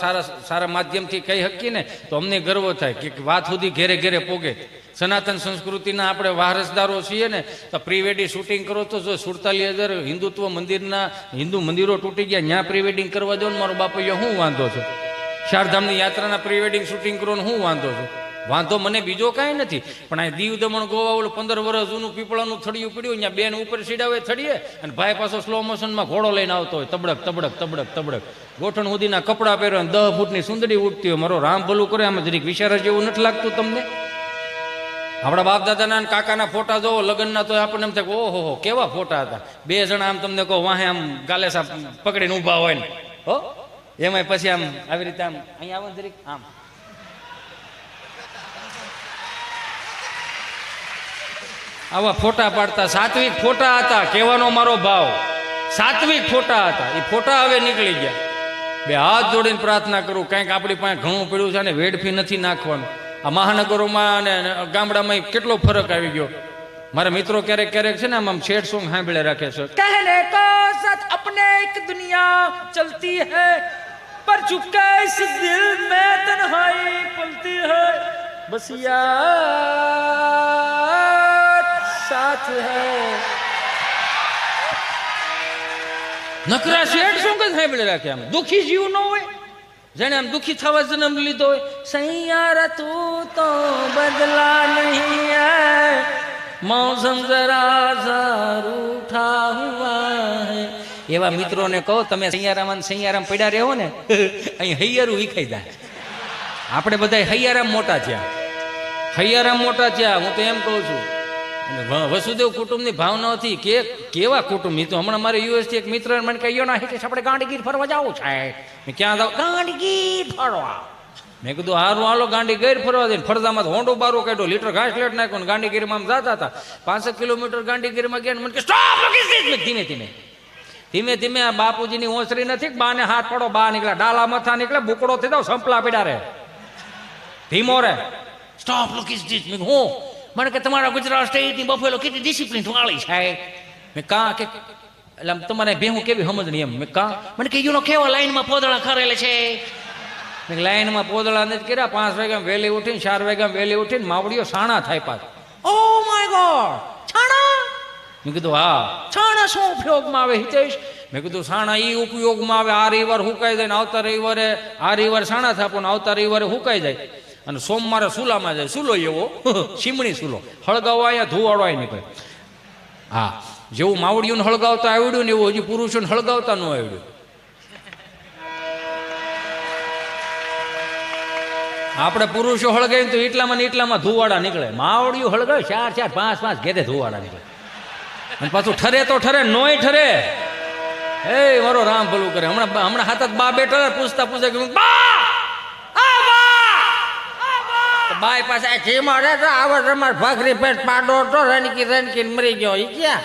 સારા માધ્યમથી કહી શકીએ ને તો અમને ગર્વ થાય કે વાત સુધી ઘેરે પોગે. સનાતન સંસ્કૃતિના આપણે વારસદારો છીએ ને, તો પ્રી વેડિંગ શૂટિંગ કરો તો જો 47,000 હિન્દુત્વ હિન્દુ મંદિરો તૂટી ગયા, ત્યાં પ્રી વેડિંગ કરવા દો ને મારો બાપૈયો, શું વાંધો છે? ચારધામની યાત્રાના પ્રી વેડિંગ શૂટિંગ કરો ને શું વાંધો છે? વાંધો મને બીજો કાંઈ નથી. પણ આ દીવ દમણ ગોવા ઓલું 15 વર્ષ જૂનું પીપળાનું થડિયું પડ્યું, અહીંયા બેન ઉપર સીડાવે થડીએ, અને ભાઈ પાછો સ્લો મોશનમાં ઘોડો લઈને આવતો હોય, તબડક ગોઠણ સુધીના કપડાં પહેરો, 10 ફૂટની સુંદરી ઉઠતી હોય. મારો રામ ભલું કરે. આમાં જરીક વિચાર જેવું નથી લાગતું તમને? આપણા બાપ દાદાના અને કાકાના ફોટા જોવો લગ્નના, તો આપણને એમ થાય ઓહો કેવા ફોટા હતા. 2 જણા આમ તમને કહો વાહે આમ ગાલેસા પકડીને ઊભા હોય ને, હો એમાંય પછી આમ આવી રીતે આમ અહીંયા આવો જરીક આમ આવા ફોટા પાડતા. સાત્વિક ફોટા હતા, કહેવાનો મારો ભાવ. સાત્વિક ફોટા હતા, એ ફોટા હવે નીકળી ગયા. બે હાથ જોડીને પ્રાર્થના કરું, કંઈક આપણી પાસે ઘણું પડ્યું છે અને વેડફી નથી નાખવાનું. આ મહાનગરોમાં અને ગામડામાં કેટલો ફરક આવી ગયો. મારા મિત્રો ક્યારેક ક્યારેક છે ને આમ શેડ સોંગ સાંભળે રાખે છે. કહેને કો સાથ અપને એક દુનિયા ચલતી હૈ, પર ચુપકે ઇસ દિલ મેં તન્હાઈ પલતી હૈ, બસ યાર સાથ હૈ. નકરા શેડ સોંગ જ સાંભળે રાખે. આમ દુખી જીવ ન હોય, જેને આમ દુખી થવા જન્મ લીધો હોય. સૈયારા તું તો બદલા નહીં હૈ, મૌસમ જરા ઝા રૂઠા હુઆ હૈ. એવા મિત્રોને કહો તમે સૈયારામ પડ્યા રહો ને, અહીં હૈયારું વિખાઈ જાય. આપણે બધા હૈયારામ મોટા થયા, હૈયારામ મોટા થયા. હું તો એમ કહું છું, અને વસુદેવ કુટુંબની ભાવનાથી કેવા કુટુંબ. તો હમણાં મારે યુએસથી એક મિત્ર મને કહ્યું ના હિતેશ આપણે ગાંડીગીર ફરવા જવું છે. મેં ક્યાં જાવ? ગાંડીગીર ફરવા. મેં કીધું હારું હાલો ગાંડીગીર ફરવા દે. ફરજામાં હોંડો બારો કાઢ્યો, લીટર ઘાસ લેટ નાખ્યો ને ગાંડીગીરમાં આમ જતા હતા. 5 કિલોમીટર ગાંડીગીરમાં ગયા. મને કે સ્ટોપ, ધીમે ધીમે આ બાપુજીની ઓસરી નથી, બાને હાથ પડો, બા નીકળ્યા, ડાલા મથા નીકળે, બુકડો થઈ જાવ, સંપલા પીડા રે, ધીમો રે, સ્ટોપ લુક ઇઝ ધીસ. મેં હું મને કે તમારા ગુજરાત સ્ટેટની બફેલો કેટલી ડિસિપ્લિન વાળી છે. મેં કા કે એટલે તમારે ભેહું કેવી સમજણી એમ. મેં કા મને કે યુનો કેવા લાઈનમાં પોદળા ખરેલે છે. મેં લાઈનમાં પોદળા નથી કર્યા. 5 વાગ્યા વહેલી ઉઠીને 4 વાગ્યા વહેલી ઉઠીને માવડીઓ સાણા થાય પાછ. ઓ માય ગોડ, છાણા? મેં કીધું હા. છાણા શું ઉપયોગમાં આવે હિતેશ? મેં કીધું સાણા ઈ ઉપયોગમાં આવે, આ રવિવાર હુકાઈ જાય ને આવતા રવિવારે, આ રવિવાર સાણા થાપો ને આવતા રવિવારે હુકાઈ જાય. અને સોમવારે સુલામાં જાય. સુલો એવો શીમણી સુલો હળગાવવા અહીંયા ધુવાડો નીકળે. હા, જેવું માવડીઓને હળગાવતા આવડ્યું ને એવું હજી પુરુષોને હળગાવતા ન આવડ્યું. આપણે પુરુષો હળગાવીને તો એટલામાં ને એટલામાં ધુવાડા નીકળે. માવડીઓ હળગાવે 4 4 5 5 ઘેરે ધુવાડા નીકળે. અને પાછું ઠરે તો ઠરે, નોય ઠરે. એ મારો રામ ભલું કરે. હમણાં હાથ બા બેઠા પૂછતા કે બાય પાસે જે મારે તો આવો તમાર ભાખરી પેટ પાડો તો રણકી મરી ગયો. ઈ ક્યાં?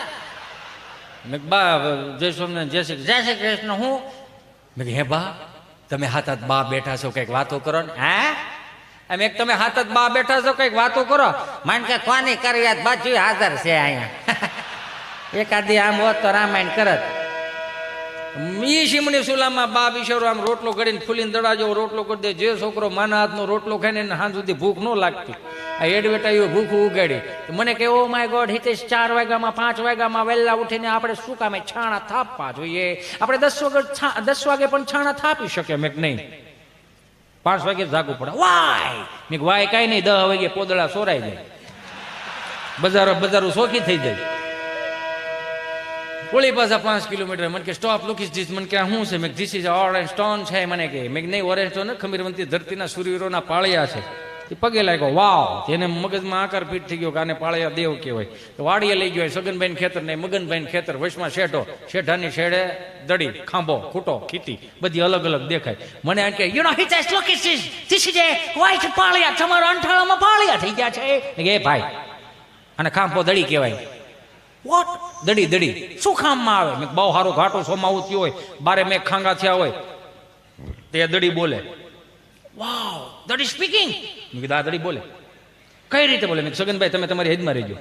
મેં બા જય સ્વામિનારાયણ, જય શ્રી કૃષ્ણ. હું મેં હે બા તમે હાથ બા બેઠા છો, કઈક વાતો કરો ને. હે એમ એક તમે હાથ બા બેઠા છો, કઈક વાતો કરો. માન કે કોની કરી બાજુ હાજર છે અહીંયા. એકાદી આમ હોત તો રામાયણ કરત. ઈ શીમણી સુલામાં બા બિચારો આમ રોટલો કરીને ફૂલીને દડા જેવો રોટલો કરી દે. જે છોકરો માના હાથનો રોટલો ખાઈને હાથ સુધી ભૂખ ન લાગતી, આ એડવેટાઈઓ ભૂખ ઉગાડી. મને કે ઓ માય ગોડ હિતેશ, 4 વાગ્યામાં 5 વાગ્યામાં વહેલા ઉઠીને આપણે શું કામે છાણા થાપવા જોઈએ? આપણે 10 વાગે પણ છાણા થાપી શકે. મેં નહીં, 5 વાગે જાગવું પડે. વાય? મેં વાય કાંઈ નહીં, 10 વાગે પોદળા સોરાઈ જાય, બજારો સોખી થઈ જાય. ઓળી પાછા 5 કિલોમીટર. મને કે સ્ટોપ લુક ઇઝ ધીસ. મને કે શું છે? મેં ધીસ ઇઝ ઓરેન્જ સ્ટોન છે. મને કે મેં નહીં, ઓરેન્જ સ્ટોન ખમીરવંતી ધરતીના સૂર્યવીરોના પાળિયા છે. એ પગે લાગ્યો, વાવ. એને મગજમાં આકાર ફીટ થઈ ગયો કે આને પાળિયા દેવ કહેવાય. તો વાડીએ લઈ ગયો. સગનભાઈ ખેતર ને મગનભાઈ ખેતર, વચમાં શેઢો, શેઢાની શેઢે દડી, ખાંભો, ખૂટો, ખીતી બધી અલગ અલગ દેખાય. મને એમ કે you know Hitesh look is this is a white પાળિયા, તમારા અંઠાળામાં પાળિયા થઈ ગયા છે. એ ભાઈ અને ખાંભો દડી કહેવાય. વોટ? દડી શું કામમાં આવે? મેં બહુ સારો ઘાટો સોમાવું થયો હોય, બારે મેં ખાંગા થયા હોય, તે દડી બોલે. વાવ, દડી સ્પીકિંગ. મેં કીધું આ દડી બોલે. કઈ રીતે બોલે? મેં સગનભાઈ તમે તમારી હેદમાં રહેજો,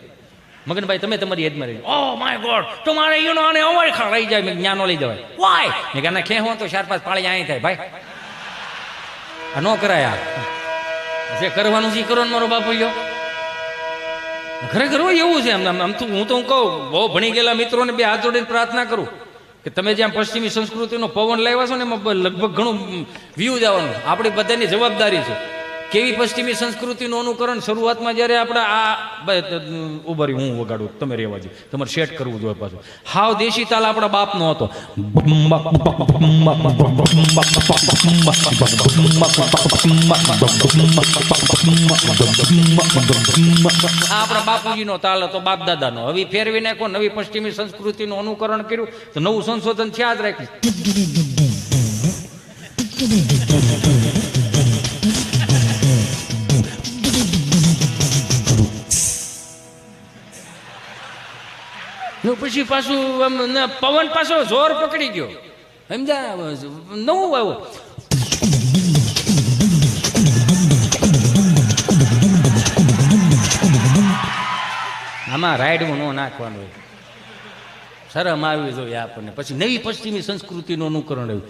મગનભાઈ તમે તમારી હેદમાં રહેજો. ઓ માય ગોડ, તમારે યુનો આને અમારે ખા લઈ જાય. મેં જ્ઞાનો લઈ જવાય. વાય? મેં કે ખે હું તો 4-5 પાળી અહીં થાય ભાઈ, આ નો કરાય. જે કરવાનું છે કરો ને મારો બાપુ. ખરેખર એવું છે. આમ તો હું કહું, બહુ ભણી ગયેલા મિત્રોને 2 હાથ જોડીને પ્રાર્થના કરું કે તમે જ્યાં પશ્ચિમી સંસ્કૃતિનો પવન લાવ્યા છો ને એમાં લગભગ ઘણું વ્યૂ જવાનું. આપણી બધાની જવાબદારી છે કેવી પશ્ચિમી સંસ્કૃતિનું અનુકરણ. શરૂઆતમાં જ્યારે આપણે આ ઉભરી હું વગાડું, તમે રહેવા દો, તમારે સેટ કરવું જોઈએ પાછું. હાવ દેશી તાલ આપણા બાપનો હતો. આપણા બાપુજીનો તાલ હતો, બાપ દાદાનો. હવે ફેરવી નાખો, નવી પશ્ચિમી સંસ્કૃતિનું અનુકરણ કર્યું તો નવું સંશોધન થયા જ રાખ્યું. પછી પાછું પવન પાછો જોર પકડી ગયો, સમજા નવું આવ્યો. આમાં રાઈડમાં ન નાખવાનું હોય, શરમ આવી જોઈએ આપણને. પછી નવી પશ્ચિમી સંસ્કૃતિનું અનુકરણ આવ્યું.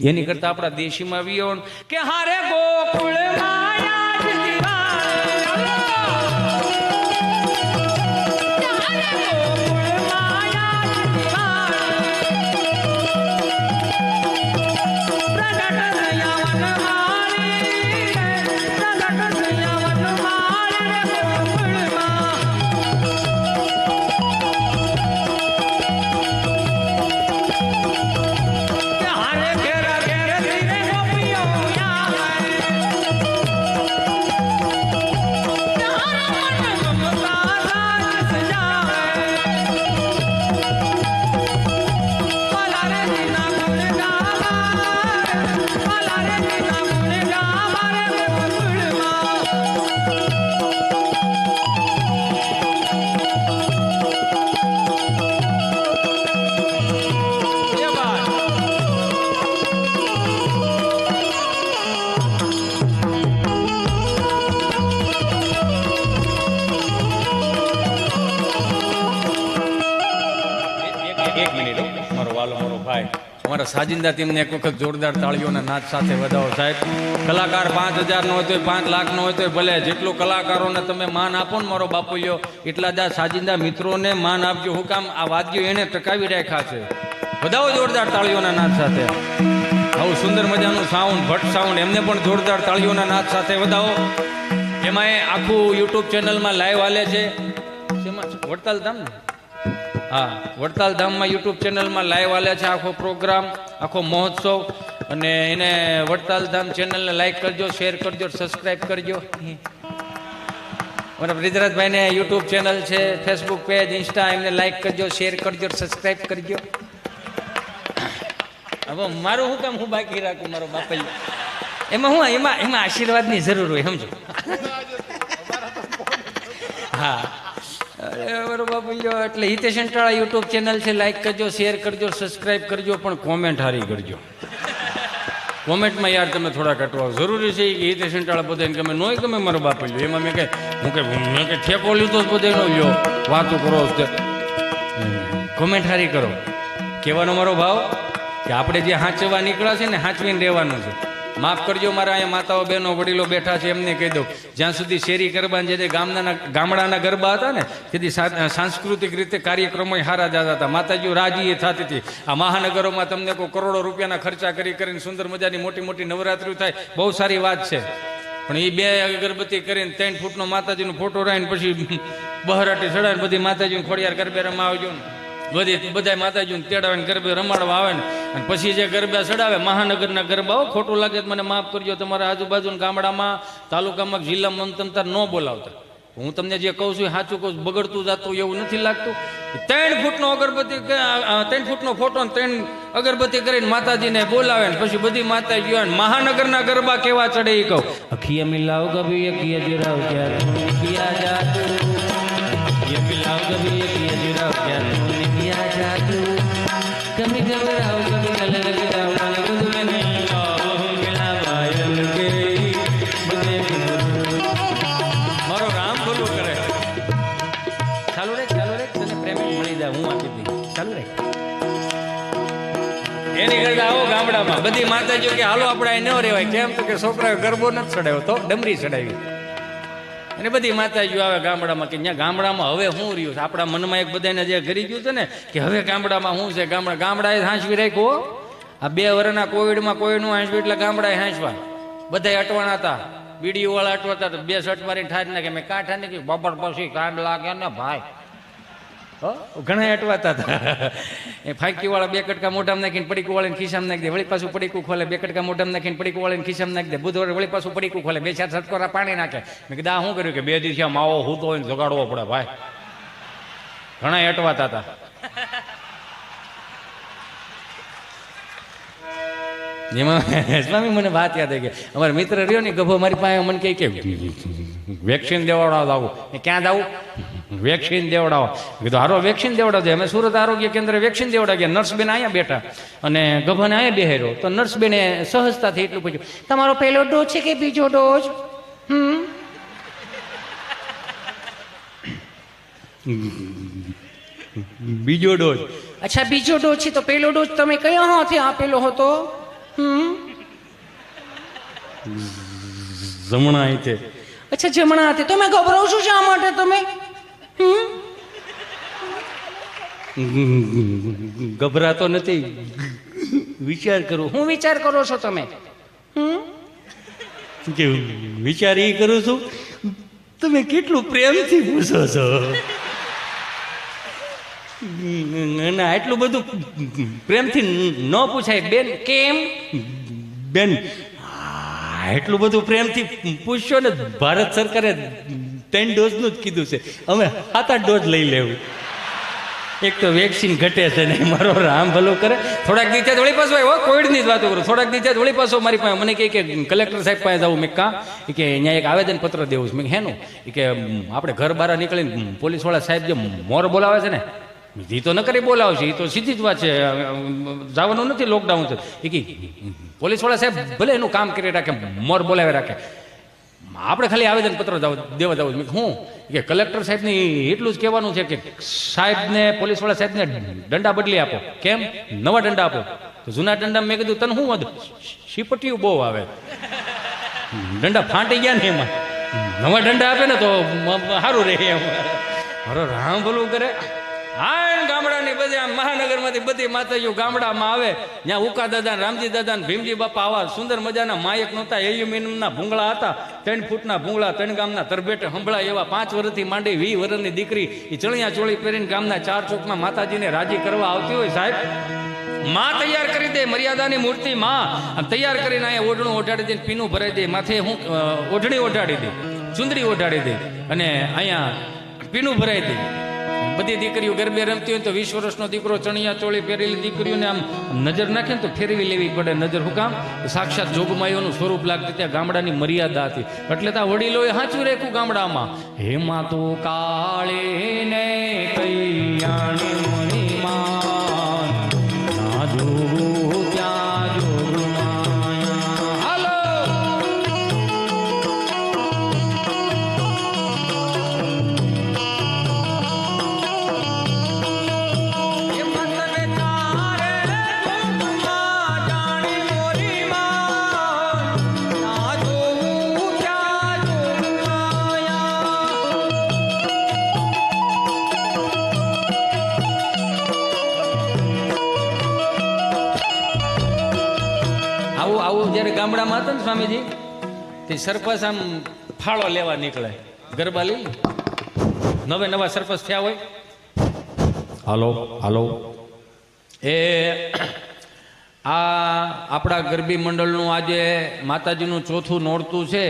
એની કરતા આપણા દેશીમાં આવ્યો કે હારે ગોકુળ અમારા સાજિંદા ટીમને એક વખત જોરદાર તાળીઓના નાદ સાથે વધાવો સાહેબ. કલાકાર 5,000 નો હોય તો 5 લાખ નો હોય તો ભલે, જેટલું કલાકારોને તમે માન આપો ને મારો બાપુલ્યો, એટલા જ સાજિંદા મિત્રોને માન આપજો. હું કામ આ વાદ્યો એને ટકાવી રાખ્યા છે. વધાવો જોરદાર તાળીઓના નાદ સાથે. આવું સુંદર મજાનું સાઉન્ડ, ભટ્ટ સાઉન્ડ, એમને પણ જોરદાર તાળીઓના નાદ સાથે વધાવો. એમાં આખું યુટ્યુબ ચેનલમાં લાઈવ હાલે છે. વડતાલ ધામ ને, હા, વડતાલ ધામમાં યુટ્યુબ ચેનલમાં લાઈવ હાલે છે આખો પ્રોગ્રામ, આખો મહોત્સવ. અને એને વડતાલ ધામ ચેનલને લાઈક કરજો, શેર કરજો, સબસ્ક્રાઈબ કરજો. અને બ્રિજરાજભાઈને યુટ્યુબ ચેનલ છે, ફેસબુક પેજ, ઇન્સ્ટા, એમને લાઈક કરજો, શેર કરજો, સબસ્ક્રાઈબ કરજો. હવે મારું શું કામ હું બાકી રાખું મારો બાપા? એમાં આશીર્વાદની જરૂર હોય, સમજો. હા, એટલે હિતેશ અંટાળા યુટ્યુબ ચેનલ છે, લાઈક કરજો, શેર કરજો, સબસ્ક્રાઈબ કરજો, પણ કોમેન્ટ હારી કરજો. કોમેન્ટમાં યાર તમે થોડા કટવા જરૂરી છે કે હિતેશ અંટાળા બધાને ગમે નોય ગમે મારો બાપ લ્યો. એમાં મેં કે ઠેકો લીધો બધાનો લ્યો, વાતું કરો, કોમેન્ટ હારી કરો. કહેવાનો મારો ભાવ કે આપણે જે હાંચવા નીકળ્યા છે ને, હાંચવીને રહેવાનું છે. માફ કરજો મારા અહીંયા માતાઓ, બહેનો, વડીલો બેઠા છે, એમને કહી દઉં, જ્યાં સુધી શેરી ગરબા જે ગામડાના ગરબા હતા ને, તેથી સાંસ્કૃતિક રીતે કાર્યક્રમો સારા જતા હતા. માતાજીઓ રાજી એ થતી હતી. આ મહાનગરોમાં તમને કોઈ કરોડો રૂપિયાના ખર્ચા કરીને સુંદર મજાની મોટી મોટી નવરાત્રિ થાય, બહુ સારી વાત છે. પણ એ 2 અગરબત્તી કરીને 3 ફૂટનો માતાજીનો ફોટો રાખીને પછી બહરાટી ચડાવીને બધી માતાજીને ખોડિયાર ગરબે રમવા આવજો ને, બધા માતાજીને તેડાવીને ગરબે રમાડવા આવે ને, અને પછી જે ગરબા ચડાવે મહાનગરના ગરબાઓ, ખોટું લાગે મને માફ કરજો, તમારા આજુબાજુના ગામડામાં, તાલુકામાં, જિલ્લામાં તમતાર ન બોલાવતા. હું તમને જે કહું છું સાચું કહું છું, બગડતું જાતું એવું નથી લાગતું. 3 ફૂટનો અગરબત્તી, 3 ફૂટનો ફોટો ને 3 અગરબત્તી કરીને માતાજીને બોલાવે ને પછી બધી માતાજીઓ મહાનગરના ગરબા કેવા ચડે એ કહું. અખિયા મિલાવ કભી અખિયા જીરાવ ક્યાં કિયા જાદુ, અખિયા મિલાવ કભી અખિયા જીરાવ ક્યાં કિયા જાદુ, કભી ઘબરાવ કભી ગલે લગાવ કભી મેને મિલાવાયલ કે મારો રામ બોલું કરે. ચાલુ રે તને પેમેન્ટ મળી જાય, હું આપી દઈ. ચાલુ રે. એની કરતા આવો ગામડામાં બધી માતાજીઓ કે હાલો આપણે અહીં ન રહેવાય. કેમ તો કે છોકરાએ ગરબો નથી ચડાવ્યો તો ડમરી ચડાવી. અને બધી માતાજીઓ આવે ગામડામાં કે ત્યાં ગામડામાં હવે શું રહ્યું છે. આપણા મનમાં એક બધાને જે ઘરી ગયું છે ને કે હવે ગામડામાં શું છે, ગામડાએ હાંસવી રાખ્યો. આ 2 વર્ષના કોવિડમાં કોઈનું હાંસવી એટલે ગામડાએ હાંસવા બધા અટવાણા હતા. બીડીઓ વાળા અટવાતા હતા, 2 શર્ટ મારીને ઠાર નાખે. મેં કાંઠા ને બપોર પછી કામ લાગે ને ભાઈ, ઘણા અટવાતા હતા. એ ફાંકી વાળા 2 કટકા મોઢામાં નાખીને પડીકું વાળીને ખિસ્સામાં નાખી દે, વળી પાછું પડીકું ખોલે, 2 કટકા મોઢામાં નાખીને પડીકું વાળીને ખિસ્સામાં નાખી દે, બુધવારે વળી પાછું પડીકું ખોલે, 2-4 છટકોરા પાણી નાખે. મેં કીધું આ શું કર્યું કે 2 દિવસ માવો હૂતો હોય ને જગાડવો પડે ભાઈ. ઘણા અટવાતા હતા. એમાં સ્વામી મને વાત યાદ આવી ગઈ. અમારો મિત્ર રહ્યો ને ગભો મારી પાસે મને કહે કે વેક્સિન દેવડાવો આવું. ક્યાં જવું? વેક્સિન દેવડાવો. કીધું હારો વેક્સિન દેવડાવજો. અમે સુરત આરોગ્ય કેન્દ્ર વેક્સિન દેવડાવી ગયા. નર્સ બેન અહીંયા બેઠા અને ગભાને અહીંયા બેહેરો. તો નર્સ બેને સહજતાથી એટલું પૂછ્યું, તમારો પહેલો ડોઝ છે કે બીજો ડોઝ? બીજો ડોઝ. અચ્છા બીજો ડોઝ છે તો પહેલો ડોઝ તમે કયા હાથે આપેલો હતો? જમણા હાથે. અચ્છા જમણા હાથે. તમે ગભરાવ છો શા માટે તમે? ગભરાતો નથી, વિચાર કરું. હું વિચાર કરો છો તમે? કે વિચાર એ કરું છું તમે કેટલું પ્રેમથી પૂછો છો. અને આટલું બધું પ્રેમથી ન પૂછાય બેન. કેમ બેન? એટલું બધું પ્રેમથી પૂછશો ને. ભારત સરકારે 3 ડોઝનું જ કીધું છે, અમે 7-8 ડોઝ લઈ લેવું. એક તો વેક્સિન ઘટે છે ને. મારો રામ ભલો કરે. થોડાક દિવસે વળી પાછો આવ્યો, કોવિડની જ વાતો કરું. થોડાક દિવસે વળી પાછો મારી પાસે મને કહે કે કલેક્ટર સાહેબ પાસે જવું. મેં કાં? કે અહીંયા એક આવેદન પત્ર દેવું છે. મેં હેનું? કે આપણે ઘર બહાર નીકળીને પોલીસવાળા સાહેબ જે મોર બોલાવે છે ને, એ તો ન કરી બોલાવશે, એ તો સીધી જ વાત છે. જવાનું નથી, લોકડાઉન છે. એ કે પોલીસવાળા સાહેબ ભલે એનું કામ કરી રાખે, મોર બોલાવી રાખે, આપણે ખાલી આવેદનપત્ર દેવા જવું. હું કે કલેક્ટર સાહેબને એટલું જ કહેવાનું છે કે સાહેબને, પોલીસવાળા સાહેબને દંડા બદલી આપો. કેમ? નવા દંડા આપો. તો જૂના દંડા મેં કીધું તને શું વધુ શીપટીયું બહુ આવે, દંડા ફાંટી ગયા ને એમાં. નવા દંડા આપે ને તો સારું રહે એમ. મારો રામ ભલું કરે. હા, ગામડાની બધી આમ મહાનગરમાંથી બધી માતાજીઓ ગામડામાં આવે. ત્યાં ઉકા દાદા, રામજી દાદા, ભીમજી બાપા આવા સુંદર મજાના માયક નહોતા, એલ્યુમિનિયમના ભૂંગળા હતા. 3 ફૂટના ભૂંગળા, 3 ગામના તરબેટે હંભળાય એવા. 5 વર્ષથી માંડી 20 વર્ષની દીકરી એ ચણિયા ચોળી પહેરીને ગામના 4 ચોકમાં માતાજીને રાજી કરવા આવતી હોય. સાહેબ માં તૈયાર કરી દે, મર્યાદાની મૂર્તિ માં તૈયાર કરીને અહીંયા ઓઢણું ઓઢાડી દે, પીનું ભરાઈ દે, માથે હું ઓઢણી ઓઢાડી દે, ચુંદડી ઓઢાડી દે અને અહીંયા પીનું ભરાઈ દે. બધી દીકરીઓ ગરબે રમતી હોય તો 20 વર્ષનો દીકરો ચણિયા ચોળી પહેરેલી દીકરીઓને આમ નજર નાખે ને તો ફેરવી લેવી પડે નજર. શું કામ? સાક્ષાત જોગમાયોનું સ્વરૂપ લાગતી. ત્યાં ગામડાની મર્યાદા હતી. એટલે ત્યાં વડીલોએ સાચું રાખ્યું ગામડામાં. હેમાં તો કાળે ને કૈયાણી મણીમાં ના જોવું ત્યાં જોગમાયા. હાલો આવું જ્યારે ગામડામાં હતા ને સ્વામીજી, તે સરપંચ આમ ફાળો લેવા નીકળે. ગરબા લઈ નવા સરપંચ થયા હોય. હાલો હાલો, એ આ આપણા ગરબી મંડળનું આજે માતાજીનું 4થું નોરતું છે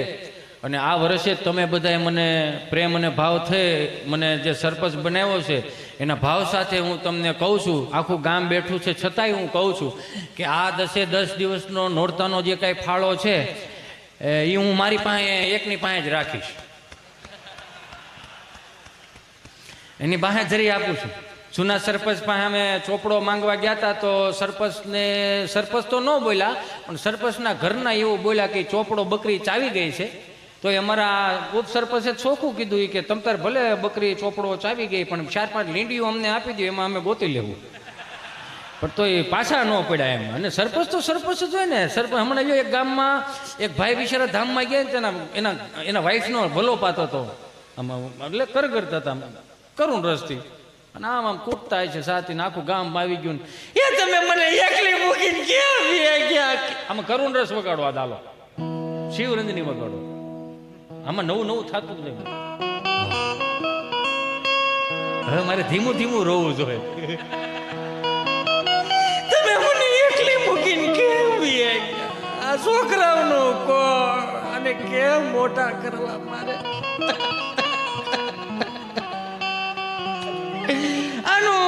અને આ વર્ષે તમે બધાએ મને પ્રેમ અને ભાવ થઈ મને જે સરપંચ બનાવ્યો છે એના ભાવ સાથે હું તમને કહું છું. આખું ગામ બેઠું છે છતાંય હું કહું છું કે આ 10 દિવસનો નોરતાનો જે કાંઈ ફાળો છે એ હું મારી પાસે એકની પાસે જ રાખીશ. એની પાસે જરી આપું છું. જૂના સરપંચ પાસે અમે ચોપડો માંગવા ગયા હતા તો સરપંચ તો ન બોલ્યા પણ સરપંચના ઘરના એવું બોલ્યા કે ચોપડો બકરી ચાવી ગઈ છે. તો એ અમારા ઉપસરપંચે ચોખ્ખું કીધું કે તમ તાર ભલે બકરી ચોપડો ચાવી ગઈ પણ 4-5 લીંડીઓ અમને આપી દો, એમાં અમે ગોતી લેવું. પણ તો એ પાછા ન પડ્યા એમ. અને સરપંચ તો સરપંચ જ હોય ને. સરપંચ હમણાં જો એક ગામમાં એક ભાઈ બિચારા ધામમાં ગયા ને એના વાઈફનો ભલો પાતો હતો. એટલે કરગરતા હતા કરુણ રસથી અને આમ કૂટતા છે સાથે આખું ગામ આવી ગયું. એ તમે મને એકલી મૂકીને ક્યાં ગયા? આમાં કરુણ રસ વગાડવા દાલો, શિવરંજની વગાડો. આમાં નવું થતું જ નહીં. હવે મારે ધીમું રોવું જોઈએ. તમે મને એકલી મૂકીને કેમ ગયા? આ છોકરાઓનો કોણ અને કેમ મોટા કરવા મારે? આનું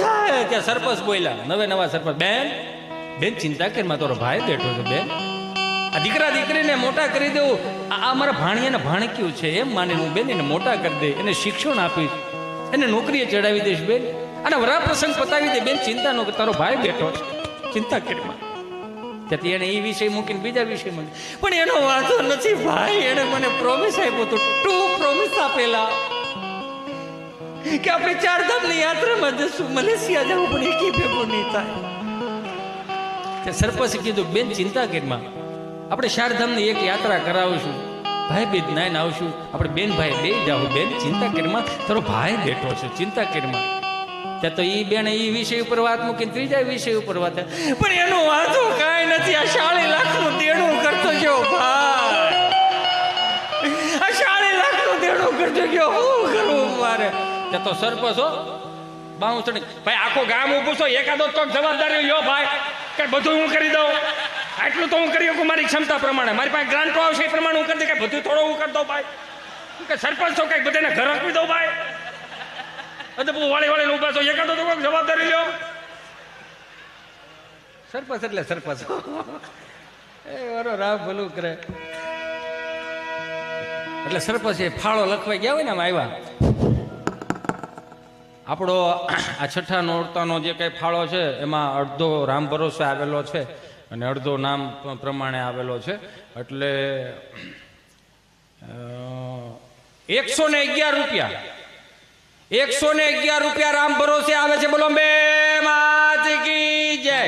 થાય ત્યાં સરપંચ બોલ્યા, નવા સરપંચ. બેન બેન ચિંતા કર, માં તારો ભાઈ બેઠો છે બેન. આ દીકરા દીકરીને મોટા કરી દેવું, આ મારા ભાણિયાને ભાણક્યું છે એમ માની હું બેન એને મોટા કરી દે, એને શિક્ષણ આપીશ, એને નોકરીએ ચડાવી દઈશ બેન, અને વરાપ્રસંગ પતાવી દે બેન. ચિંતા ન કર, તારો ભાઈ બેઠો છે, ચિંતા કરમાં. ત્યાંથી એને એ વિષય મૂકીને બીજા વિષય મૂકી. પણ એનો વાંધો નથી ભાઈ, એને મને પ્રોમિસ આપ્યો તો, 2 પ્રોમિસ આપેલા કે આપણે 4 ધામની યાત્રામાં જશું, મલેશિયા જવું, પણ એકી ભેગું નહીં થાય. સરપંચે કીધું બેન ચિંતા કરમાં, આપણે 4 ધામની એક યાત્રા કરાવીશું, ભાઈ બેન નાઈને આવશું, આપણે બેન ભાઈ બે જાવ. બેન ચિંતા કરમાં, તારો ભાઈ બેઠો છે, ચિંતા કરમાં. ત્યાં તો ઈ બેન ઈ વિષય ઉપર વાત મૂકીને ત્રીજા વિષય ઉપર વાત. પણ એનો વાંધો કાંઈ નથી, આ 40 લાખનું દેણું કરતો ગયો ભાઈ, આ 40 લાખનું દેણું કરતો ગયો, શું કરવું મારે? ત્યાં તો સરપંચ હો બાઉસણી, ભાઈ આખો ગામ ઉભું છો, એકાદો તો જવાબદારી લ્યો ભાઈ, કે બધું હું કરી દઉં, આટલું તો હું કરી શકું મારી ક્ષમતા પ્રમાણે, મારી પાસે ગ્રાન્ટો આવશે એ પ્રમાણે હું કરી દઉં, કે બધું થોડું હું કરી દઉં ભાઈ, કે સરપંચ છો કઈક બધાને ઘર આપી દઉં ભાઈ. વાળી વાળી ઉભા છો, એકાદો તો કોઈક જવાબદારી લ્યો. સરપંચ એટલે સરપંચ એ વારો રામ ભલું કરે. એટલે સરપંચ એ ફાળો લખવાઈ ગયા હોય ને, આમ આવ્યા આપણો આ છઠ્ઠા નોરતાનો જે કઈ ફાળો છે એમાં અડધો રામ ભરોસે આવેલો છે અને અડધો નામ પ્રમાણે આવેલો છે. એટલે 111 રૂપિયા, 111 રૂપિયા રામ ભરોસે આવે છે. બોલો બે માત કી જય.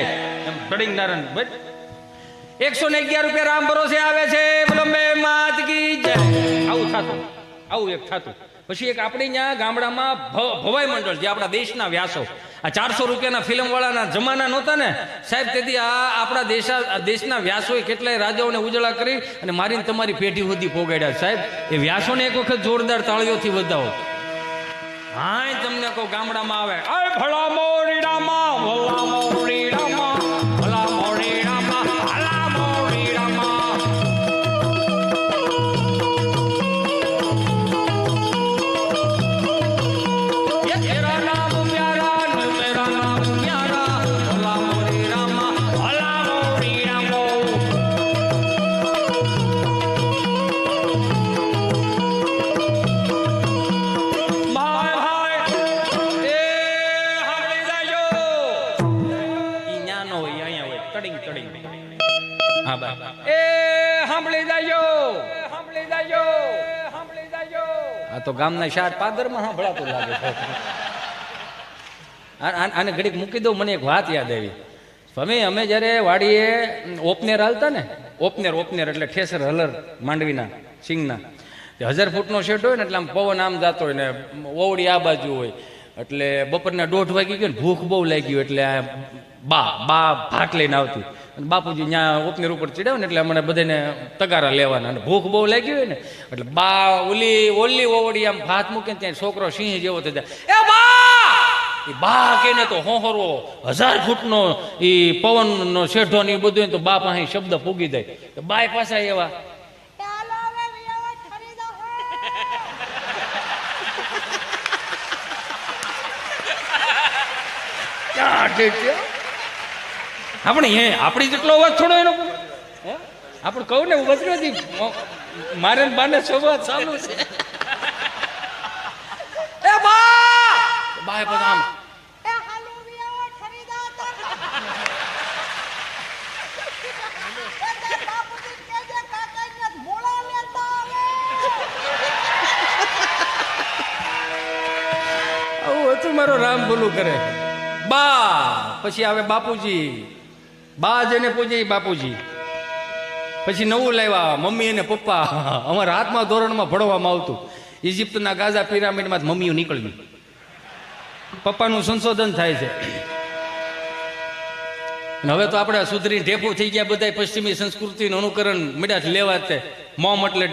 બડિંગ નારાયણ ભાઈ 111 રૂપિયા રામ ભરોસે આવે છે. બોલો બે માત કી જય. આવું થતું, આવું એક થતું. પછી એક આપણે ત્યાં ગામડામાં ભવાઈ મંડળ, જે આપણા દેશના વ્યાસો, આ 400 રૂપિયાના ફિલ્મ વાળાના જમાના નહોતા ને સાહેબ, તેથી આ આપણા દેશના વ્યાસોએ કેટલાય રાજાઓને ઉજળા કરી અને મારીને તમારી પેઢી સુધી પોગાડ્યા સાહેબ. એ વ્યાસોને એક વખત જોરદાર તાળીઓથી વધાવો. હા તમને કહું, ગામડામાં આવે ભલા મોરી રામા, ભલા મોરી રામા, ભલા મોરી રામા, ભલા મોરી રામા. તેરા નામ પ્યારા, તેરા નામ પ્યારા, ભલા મોરી રામા, ભલા મોરી રામો. આ તો ગામના શાર પાદરમાં સાંભળાતું લાગે છે. આને ઘડીક મૂકી દઉં, મને એક વાત યાદ આવી. સ્વામી અમે જયારે વાડીએ ઓપનેર હાલતા ને, ઓપનેર એટલે ઠેસર હલર માંડવીના સિંગના, 1000 ફૂટનો શેડ હોય ને, એટલે આમ પવન આમ જતો હોય ને ઓવડી આ બાજુ હોય, એટલે બપોરના 1:30 વાગી ગયો ને, ભૂખ બહુ લાગી ગયું, એટલે બા ભાત લઈને આવતી અને બાપુજી ત્યાં ઓપનેર ઉપર ચડાવે ને, એટલે અમને બધાને તગારા લેવાના, અને ભૂખ બહુ લાગી હોય ને, એટલે બા ઓલી ઓવડી આમ ભાત મૂકે ને, ત્યાં છોકરો સિંહ જેવો થઈ જાય, એ બા કેને તો હોહરો 1000 ફૂટનો એ પવનનો શેઠો ને એ બધું, તો બા પાસે શબ્દ ફૂગી જાય. તો બાય પાછા એવા આપણી જેટલો અવાજ થોડો એનો, આપણે કહું ને વજરથી મારે બાને સંવાદ ચાલુ છે. એ બા બધા આમ આવું હતું મારો રામ બોલું કરે. બા પછી આવે બાપુજી, બા જેને પૂજે બાપુજી. પછી નવું લાવ્યા મમ્મી અને પપ્પા. અમારા 7મા ધોરણમાં ભણવામાં આવતું, ઇજિપ્તના ગાઝા પિરામિડમાં મમ્મીઓ નીકળવી, પપ્પાનું સંશોધન થાય છે. હવે તો આપણે સુધરી ઢેફું થઈ ગયા, બધા પશ્ચિમી સંસ્કૃતિનું અનુકરણ મળ્યા લેવા. તે મોમ એટલે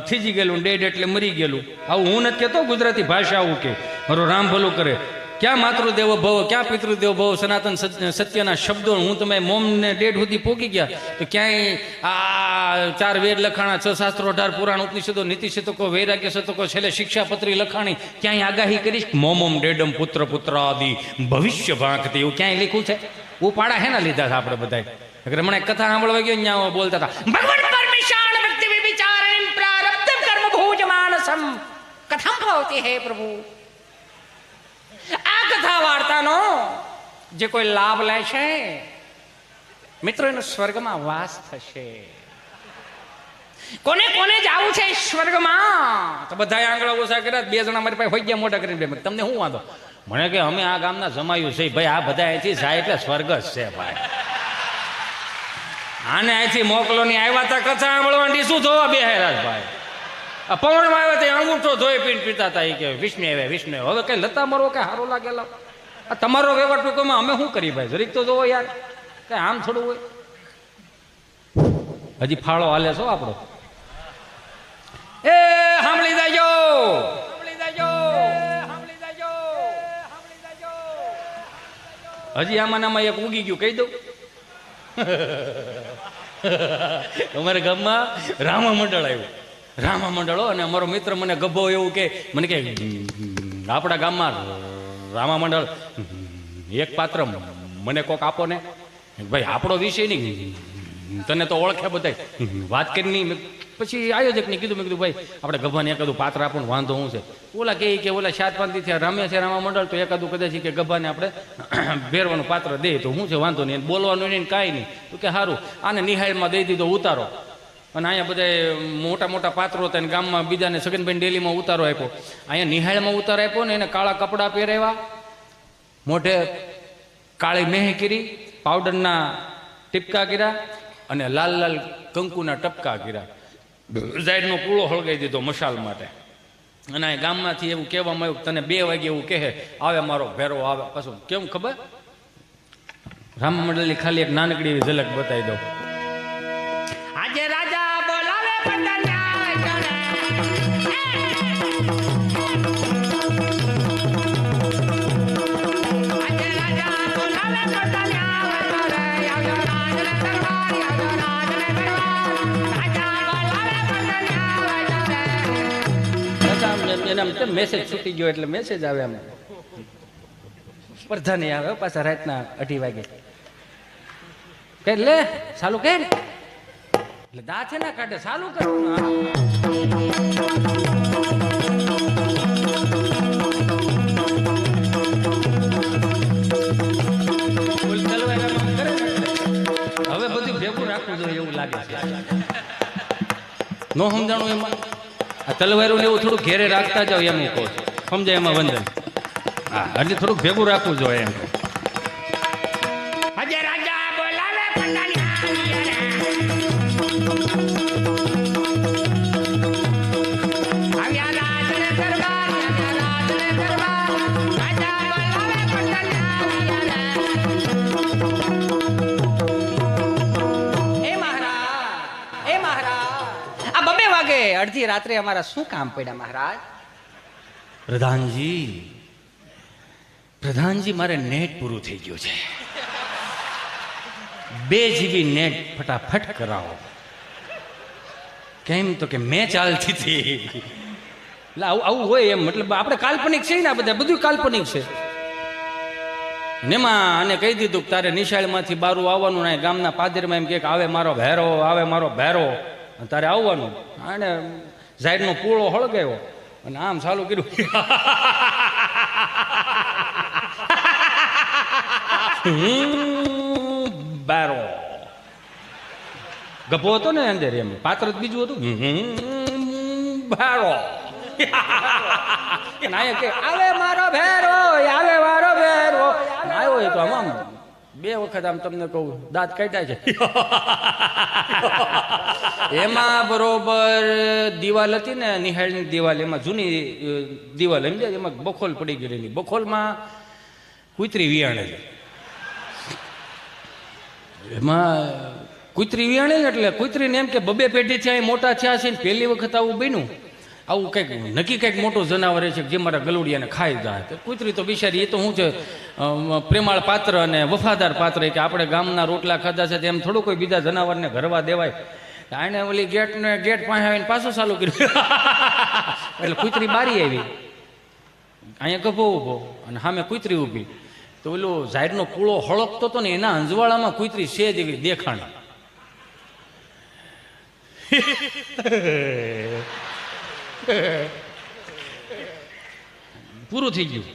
થીજી ગયેલું, ડેડ એટલે મરી ગયેલું. આવું હું નથી કહેતો, ગુજરાતી ભાષા આવું કે. મારો રામ ભલું કરે. ક્યાં માતૃદેવો ભવ, ક્યાં પિતૃદેવો ભવ, સનાતન સત્યના શબ્દો હું તમે મોમ ને ડેડ સુધી પોકી ગયા. તો ક્યાંય આ 4 વેદ લખાણા, 6 શાસ્ત્રો, 18 પુરાણ, ઉપનિષદો, નીતિ શતકો, વૈરાગ્ય શતકો, છેલ્લે શિક્ષાપત્રી લખાણી, ક્યાંય આગાહી કરીશ મોમમ ડેડમ પુત્ર પુત્રાદિ ભવિષ્ય ભાંકતી, એવું ક્યાંય લખ્યું છે? ઉપાડા હેના લીધા હતા આપણે બધા. હમણાં કથા સાંભળવા ગયો ત્યાં બોલતા હતા ભગવાન પરમેશાન ભક્તિ વિચારણ પ્રારબ્ધ કર્મ ભોજ માનસમ કથમ ભવતી હે પ્રભુ. આ કથા વાર્તાનો જે કોઈ લાભ લેશે મિત્રો એનો સ્વર્ગમાં વાસ થશે. કોને કોને જાવું છે સ્વર્ગમાં? તો બધા આંગળા ઓછા કર્યા. 2 જણા મારી પાસે હોય ગયા મોટા કરીને. તમને શું વાંધો? મને કે અમે આ ગામના જમાયું છે ભાઈ, આ બધા અહીંથી જાય એટલે સ્વર્ગ જ છે ભાઈ. આને અહીંથી મોકલો ની આવ્યા હતા કથા સાંભળવાની શું થવા બે ભાઈ. આ પવનમાં આવ્યા હતા અંગૂઠો ધોઈ પીને પીતા હતા. એ કે વિષ્ણુ આવ્યા વિષ્ણુ. હવે કઈ લતા મરો કે સારો લાગેલા. આ તમારો વ્યવહાર ટૂંકોમાં અમે શું કરી ભાઈ? જરીક તો જોવો યાર, કઈ આમ થોડું હોય. હજી ફાળો હાલે છો આપણો. એ સાંભળી જાજો, હજી આમાં નામાં એક ઉગી ગયું કહી દઉં. અમારા ગામમાં રામા મંડળ આવ્યું. રામા મંડળો અને અમારો મિત્ર મને ગભો એવું કે મને કે આપણા ગામમાં રામા મંડળ એક પાત્ર મને કોક આપો ને. ભાઈ આપણો વિષય નહીં, તને તો ઓળખે બધા, વાત કરી. પછી આયોજકને કીધું, મેં કીધું ભાઈ આપણે ગભાને એકાદું પાત્ર આપો ને, વાંધો શું છે? ઓલા કે ઓલા 7-5 દી થયા રમે છે રામા મંડળ, તો એકાદું કદાચ કે ગભાને આપણે ભેરવાનું પાત્ર દે તો શું છે, વાંધો નહીં, બોલવાનું નહીં કાંઈ નહીં. તો કે સારું, આને નિહાળમાં દઈ દીધો ઉતારો. અને અહીંયા બધા મોટા મોટા પાત્રો હતા ને ગામમાં બીજાને સગનભાઈ ડેલીમાં ઉતારો આપ્યો. અહીંયા નિહાળમાં ઉતારો આપ્યો ને એને કાળા કપડાં પહેરાવ્યા, મોઢે કાળી મેહ કરી, પાવડરના ટીપકા કર્યા અને લાલ લાલ કંકુના ટપકા કર્યા. ઝાડનો પૂળો હળગાઈ દીધો મશાલ માટે. અને આ ગામમાંથી એવું કહેવામાં આવ્યું તને 2 વાગે એવું કહે આવે મારો ભેરો આવે. પાછું કેમ ખબર? રામ મંડળની ખાલી એક નાનકડી એવી ઝલક બતાવી દઉં. આજે રાજા બોલાવે મેસેજ છૂટી ગયો એટલે મેસેજ આવે. આમ સ્પર્ધા નહીં આવે પાછા રાતના 2:30 વાગે. કે લે ચાલુ કર એટલે દા છે ને કાઢે ચાલુ કરવાનું. હવે બધું ભેગું રાખવું જોઈએ એવું લાગે છે. નો સમજાણું એમાં આ તલવારું એવું થોડું ઘેરે રાખતા જાવ એમ કહો છો, સમજાય એમાં વંદન. હા એટલે થોડુંક ભેગું રાખવું જોઈએ એમ. અડધી રાત્રે અમારા શું કામ પડ્યા મહારાજ? પ્રધાનજી મારે નેટ પૂરું થઈ ગયું છે. 2 GB નેટ ફટાફટ કરાવો. કેમ? તો કે મેચ ચાલતી હતી. એટલે આવું હોય એમ, મતલબ આપણે કાલ્પનિક છે ને, આ બધા બધું કાલ્પનિક છે. નેમાં આને કહી દીધું કે તારે નિશાળમાંથી બારું આવવાનું ને ગામના પાદરમાં એમ કે આવે મારો ભેરો, આવે મારો ભેરો, તારે આવવાનું. અને ઝાડનો પૂળો હળગાવ્યો અને આમ ચાલુ કર્યું. બારો ગભો હતો ને અંદર, એમ પાત્ર બીજું હતું. બારો આવે મારો ભેરો, આવે મારો ભેરો. આવ્યો તો આમ 2 વખત આમ તમને કહું દાંત કાઢ્યા છે. એમાં બરોબર દિવાલ હતી ને નિહાળની દિવાલ, એમાં જૂની દિવાલ સમજ્યા, એમાં બખોલ પડી ગયેલી. બખોલમાં કૂતરી વિયાણેલી. એમાં કૂતરી વિયાણેલી એટલે કૂતરીને એમ કે 2 પેઢી થયા મોટા થયા છે ને પહેલી વખત આવું બન્યું. આવું કંઈક નક્કી કંઈક મોટું જનાવર છે જે મારા ગલુડિયાને ખાઈ જાય. તો કૂતરી તો બિચારી એ તો શું છે, પ્રેમાળ પાત્ર અને વફાદાર પાત્ર, કે આપણે ગામના રોટલા ખાધા છે તેમ થોડું કોઈ બીજા જનાવરને ઘરવા દેવાય. આને ઓલી ગેટ પાસે આવીને પાછું ચાલુ કર્યું. એટલે કૂતરી બારી આવી, અહીંયા ગભો ઊભો અને સામે કૂતરી ઊભી. તો તો પેલો ઝાહેરનો કૂળો હળકતો હતો ને એના અંજવાળામાં કૂતરી સેજ એવી દેખાણ. પૂરું થઈ ગયું.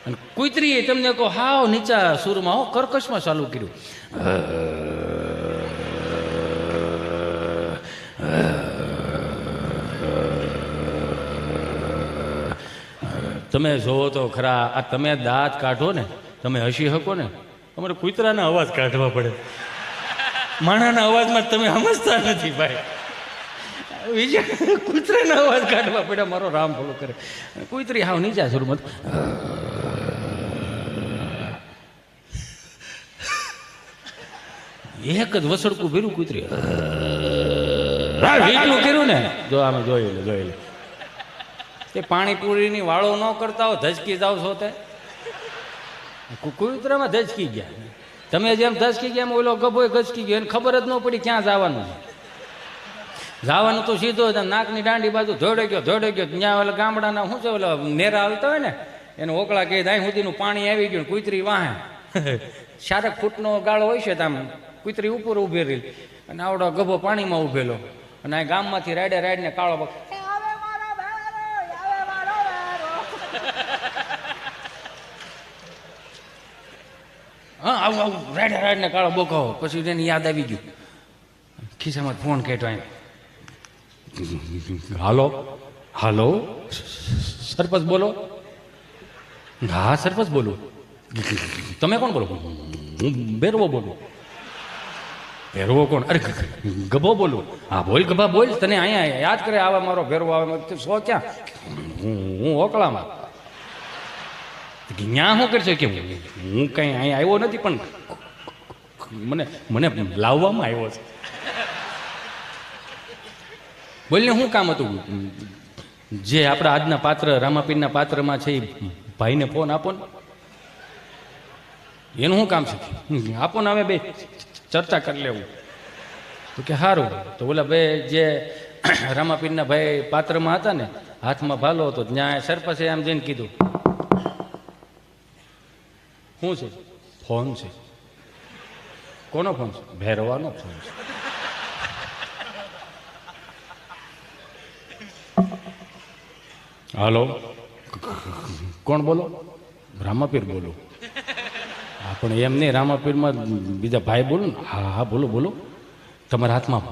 અને કુતરીએ તમને કહો હાવ નીચા સુરમાં કર્કશમાં ચાલુ કર્યું. તમે જોવો તો ખરા, આ તમે દાંત કાઢો ને, તમે હસી શકો ને, તમારે કૂતરાના અવાજ કાઢવા પડે. માણાના અવાજમાં તમે સમજતા નથી ભાઈ. બીજા કૂતરાના અવાજ કાઢવા પડે. મારો રામ ભલો કરે. કૂતરી હાવ નીચા સુરમાં એક જ વસડકું ભીરું કૂતરી એટલું કર્યું ને. જો આમે જોઈ લે તે પાણીપુરીની વાળો ન કરતા હો, ધસકી જાવ છો તે કૂતરામાં ધસકી ગયા. તમે જેમ ધસકી ગયા એમ ઓલો ગભો ગચકી ગયો, એને ખબર જ ન પડી ક્યાં જવાનું છે. જવાનું તો સીધો નાકની દાંડી બાજુ ધોડે ગયો. ત્યાં ઓલા ગામડાના શું છે ઓલા નેરા આવતા હોય ને એને ઓકળા કહે દાઈ સુધીનું પાણી આવી ગયું. કૂતરી વાહે 4 ફૂટનો ગાળો હોય છે, આમ કૂતરી ઉપર ઉભી રહી અને આવડો ગભો પાણીમાં ઉભેલો. અને આ ગામમાંથી રાડે કાળો હા આવું રાડે કાળો બોકાવો. પછી એને યાદ આવી ગયું, ખિસ્સામાં ફોન કેટો. હાલો સરપંચ બોલો. હા સરપંચ બોલું. તમે કોણ બોલો? હું ભેરવો બોલું. ભેરવો કોણ? અરે ગભો બોલું. હા બોલ ગભા બોલ. તને અહીંયા યાદ કરે આવે મારો ભેરવો આવે. સો ક્યાં? હું ઓકળામાં. ત્યાં શું કરશે કે હું કઈ અહીંયા આવ્યો નથી, પણ મને લાવવામાં આવ્યો છે. બોલને શું કામ હતું? જે આપણા આજના પાત્ર રામાપીરના પાત્રમાં છે એ ભાઈને ફોન આપો ને. એનું શું કામ છે? આપો ને, અમે બે ચર્ચા કરી લેવું. તો કે સારું. તો ઓલા બે જે રામાપીરના ભાઈ પાત્રમાં હતા ને, હાથમાં ભાલો હતો, ત્યાં સરપંચે આમ જઈને કીધું શું છે? ફોન છે. કોનો ફોન છે? ભેરવાનો ફોન છે. હાલો કોણ બોલો? રામાપીર બોલો. હા પણ એમ નહીં, રામાપીરમાં બીજા ભાઈ બોલો ને. હા બોલો. તમારા હાથમાં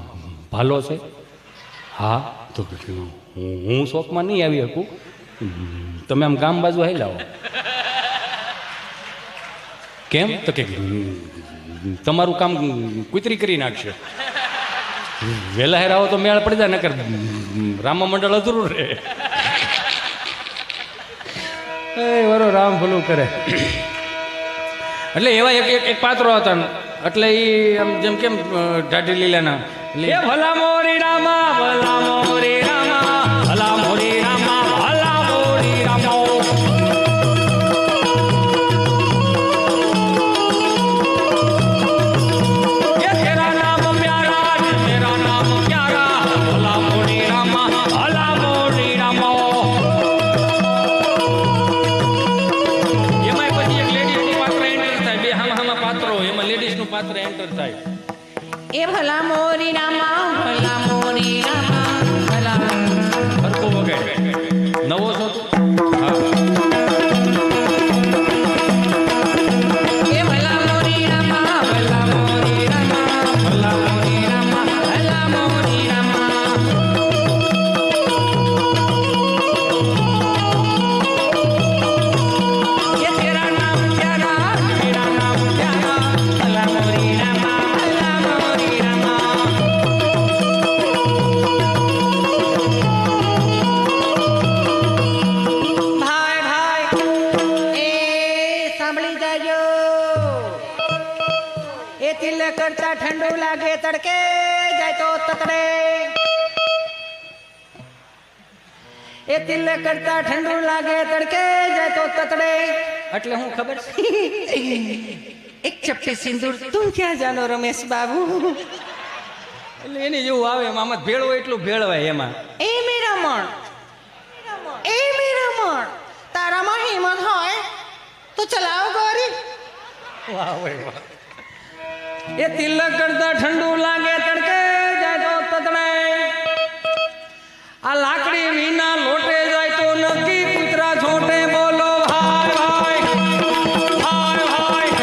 ભાલો છે? હા. તો હું શોખમાં નહીં આવી શકું, તમે આમ ગામ બાજુ હાઈ લાવો. કેમ? તો કે તમારું કામ કૂતરી કરી નાખશે. વહેલા હેર આવો તો મેળ પડી જાય, નકર રામા મંડળ અધૂરું રહે. વરો રામ ભલું કરે. એટલે એવા એક પાત્રો હતા, એટલે એ આમ જેમ કેમ ઢાઢી લીલાના ભલા મોરી રામા, ભલા મોરી રામા, ભલા મોરી રામા, ભલા મોરી રામા. પાત્ર એન્ટર થાય. એ ભલા મોરી રામા, ભલા મોરી રામા, ભલા હરકો વગાડે. નવો છો તું? હા. એ ભલા મોરી રામા, ભલા મોરી રામા, ભલા મોરી રામા, ભલા મોરી રામા. એ તેરા નામ પ્યારા, મેરા નામ પ્યારા, ભલા મોરી રામા, ભલા મોરી રામા. ભાઈ એ સાંભળી જાજો. એ તિલક કરતા ઠંડુ લાગે તડકે જાય તો તતડે. એ તિલક કરતા ઠંડુ લાગે તડકે જાય તો તતડે. એટલે હું ખબર છે? એક ચપટી સિંદૂર તું ક્યાં જાનો રમેશ બાબુ. એટલે એની જેવું આવે એમાં, આમાં ભેળ હોય એટલું ભેળવાય એમાં. એ મેરામણ, એ મેરામણ, તારામાં હિંમત હોય તો ચલાવો ગોરી. વાહ ભાઈ વાહ. એ તિલક કરતા ઠંડુ લાગે તડકે જાય તો તતડે, આ લાકડી વિના લોટે જાય તો નક્કી કૂતરા છોટે. બોલો હાય હાય હાય હાય.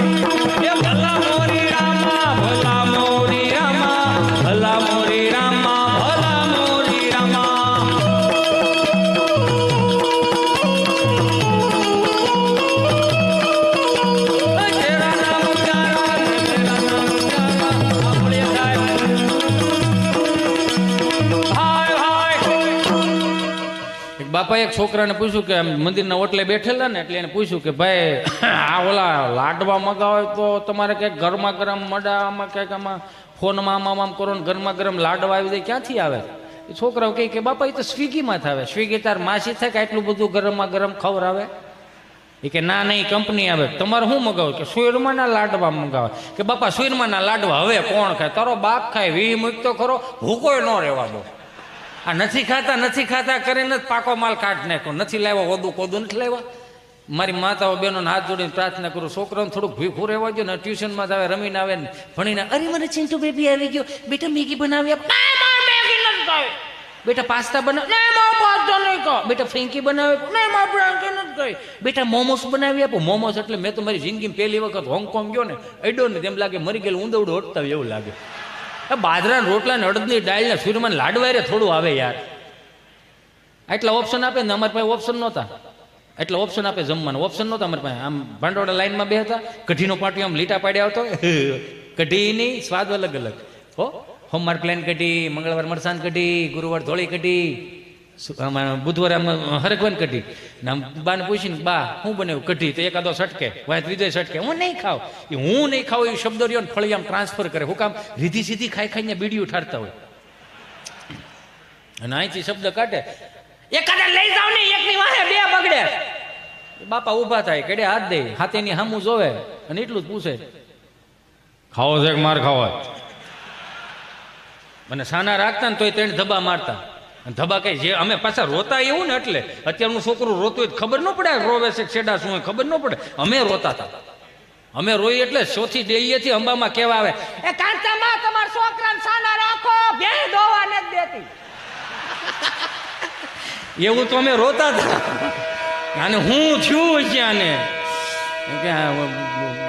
એ ભલા મોરી રામા, ભલા મોરી રામા, ભલા મોરી રામા, ભલા મોરી રામા. તેરા નામ પ્યારા, તેરા નામ પ્યારા, આપણે જાય. હાય હાય. એક બાપા એક છોકરાને પૂછ્યું કે આમ મંદિરના ઓટલે બેઠેલા ને એટલે એને પૂછ્યું કે ભાઈ આ ઓલા લાડવા મગાવે તો તમારે ક્યાંક ગરમા ગરમ મડામાં ક્યાંક આમાં ફોનમાં આમ કરો ને ગરમા ગરમ લાડવા આવી જાય ક્યાંથી આવે? એ છોકરાઓ કહે કે બાપા એ તો સ્વિગીમાં થાવે. સ્વિગી તાર માસી થાય કે આટલું બધું ગરમા ગરમ ખવડાવે? એ કે ના નહીં કંપની આવે. તમારે શું મગાવે? કે સુરમાના લાડવા મગાવે. કે બાપા સુરમાના લાડવા હવે કોણ ખાય? તારો બાપ ખાય. વી મૂક તો ખરો, ભૂકોય ન રહેવા દો. આ નથી ખાતા કરીને જ પાકો માલ કાઢ નાખો. નથી લાવ્યા ઓદું કોદું નથી લાવ્યા. મારી માતાઓ બહેનોને હાથ જોડીને પ્રાર્થના કરું, છોકરાઓને થોડુંક ભીખું રહેવા દો ને. ટ્યુશનમાં જ આવે, રમીને આવે ને ભણીને, અરે મને ચિંટુ બેબી આવી ગયો, બેટા મેગી બનાવી આપ. મેગી નથી ખાવી. બેટા પાસ્તા બનાવ, પાસ્તા નહીં ખાવ. બેટા ફ્રેન્કી બનાવી આપો, ફ્રેન્કી નથી ખાવી. બેટા મોમોસ બનાવી આપો. મોમોસ એટલે મેં તો મારી જિંદગીમાં પહેલી વખત હોંગકોંગ ગયો ને, અડ્યો ને તેમ લાગે મરી ગયેલું ઊંધવડું હટતા એવું લાગે. બાજરાના રોટલા ને અડદની દાળ ને સુરમાન લાડવા રે થોડું આવે યાર. આટલા ઓપ્શન આપે ને અમારી પાસે ઓપ્શન નહોતા. એટલા ઓપ્શન આપે જમવાના ઓપ્શન નહોતા અમારી પાસે. આમ ભાંડોળા લાઈનમાં બે હતા, કઢીનો પાટિયો આમ લીટા પાડ્યા આવતો. કઢીની સ્વાદ અલગ અલગ હો. સોમવાર પ્લેન કઢી, મંગળવાર મરસાન કઢી, ગુરુવાર ધોળી કઢી, બુધવારે આમ હરગવન કઢી. ને આમ બાને પૂછીને બા હું બનાવ્યું? કઢી. તો એકાદો સટકે, વાય ત્રીજો સટકે. હું નહીં ખાવ. એ હું નહીં ખાવ એ શબ્દ રહ્યો ને ફળી આમ ટ્રાન્સફર કરે. હું કામ રીધી સીધી ખાઈ ખાઈને બીડીયું ઠારતા હોય. અને અહીંથી શબ્દ કાઢે, એકાદા લઈ જાવ ને, એકની વાહે બે બગડે. બાપા ઊભા થાય, કેડે હાથ દે, હાથેની હામું જોવે અને એટલું જ પૂછે, ખાવો છે કે માર ખાવો? અને સાના રાખતા ને તોય તેને ધબા મારતા. ધબા કઈ જે અમે પાછા રોતા એવું ને, એટલે અત્યારનું છોકરું રોતું હોય ખબર ન પડે રોવે છે છેડા શું હોય ખબર ન પડે. અમે રોતા હતા. અમે રોઈ એટલે ચોથી ડેલીએથી અંબામાં કેવા આવે, એ કાંતામાં તમારા છોકરાને સાના રાખો, ભેં દોવા નથી દેતી. એવું તો અમે રોતા હતા. અને હું છું ક્યાં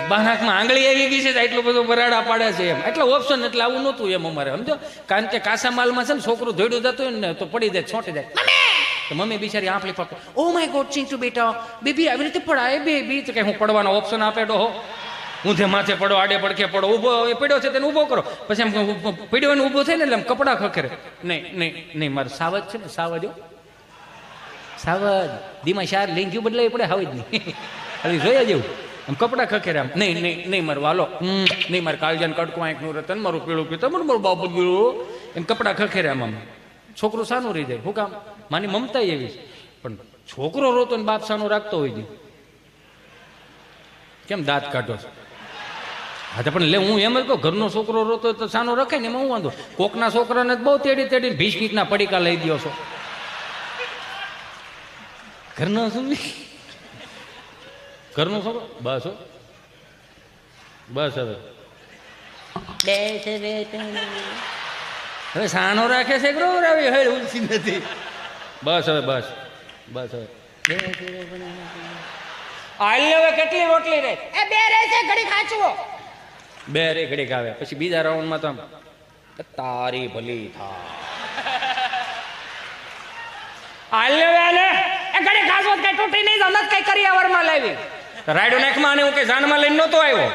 બાનાકમાં આંગળી આવી ગઈ છે, એટલું બધું બરાડા પાડે છે એમ. એટલા ઓપ્શન એટલે આવું નહોતું એમ અમારે, સમજો. કારણ કે કાસા માલમાં છે ને છોકરું ધોડ્યું જતું હોય ને તો પડી જાય, છોટી જાય. તો મમ્મી બિચારી આંપલી પકડે, ઓ માય ગોડ ચિંટુ બેટા, બેબી આવી રીતે પડાય બેબી. તો કે હું પડવાનો ઓપ્શન આપે ડોહો. ઊંધે માથે પડો, આડે પડખે પડો, ઊભો એ પડ્યો છે તેને ઊભો કરો. પછી એમ પડ્યો ને ઊભો થાય ને એટલે એમ કપડાં ખખેરે. નહીં મારે સાવજ છે ને, સાવજ સાવજ દીમાં શાર લઈને ગયું બદલાવી પડે, હાવ જ નહીં ખાલી જોયા જેવું. એમ કપડાં ખખેરે આમ, નહીં મારું વાલો, નહીં મારે કાળજાન કડકું આંખનું રતન, મારું પીળું પીતો, મારું બાબુ ગયું. એમ કપડાં ખખેરે આમ. છોકરું સાનું રહી જાય. શું કામ? માની મમતા એવી. પણ છોકરો રોતો ને બાપ સાનું રાખતો હોય છે. કેમ દાંત કાઢો છો? હા પણ લે, હું એમ જ કહું, ઘરનો છોકરો રોતો તો સાનો રખાય ને, એમાં હું વાંધો? કોકના છોકરાને બહુ તેડીને ભીસ્કીટના પડીકા લઈ દો છો. ઘરનો શું? ઘરનો છોકરો બસ બસ. હવે સાનો રાખે છે રાવી હે ઉલસી નથી. બસ હવે બસ હવે હવે કેટલી રોટલી રે? એ બે રે છે, ઘડી ખાચવો. બે રે ઘડીક આવે. પછી બીજા રાઉન્ડમાં તો તારી ભલી થા. આલે એ ઘડી ખાચવો કઈ તૂટી નહીં જાવ, કઈ કરિયાવરમાં લાવી રાયડો નાખમાં. અને હું કઈ જાનમાં લઈને નહોતો આવ્યો.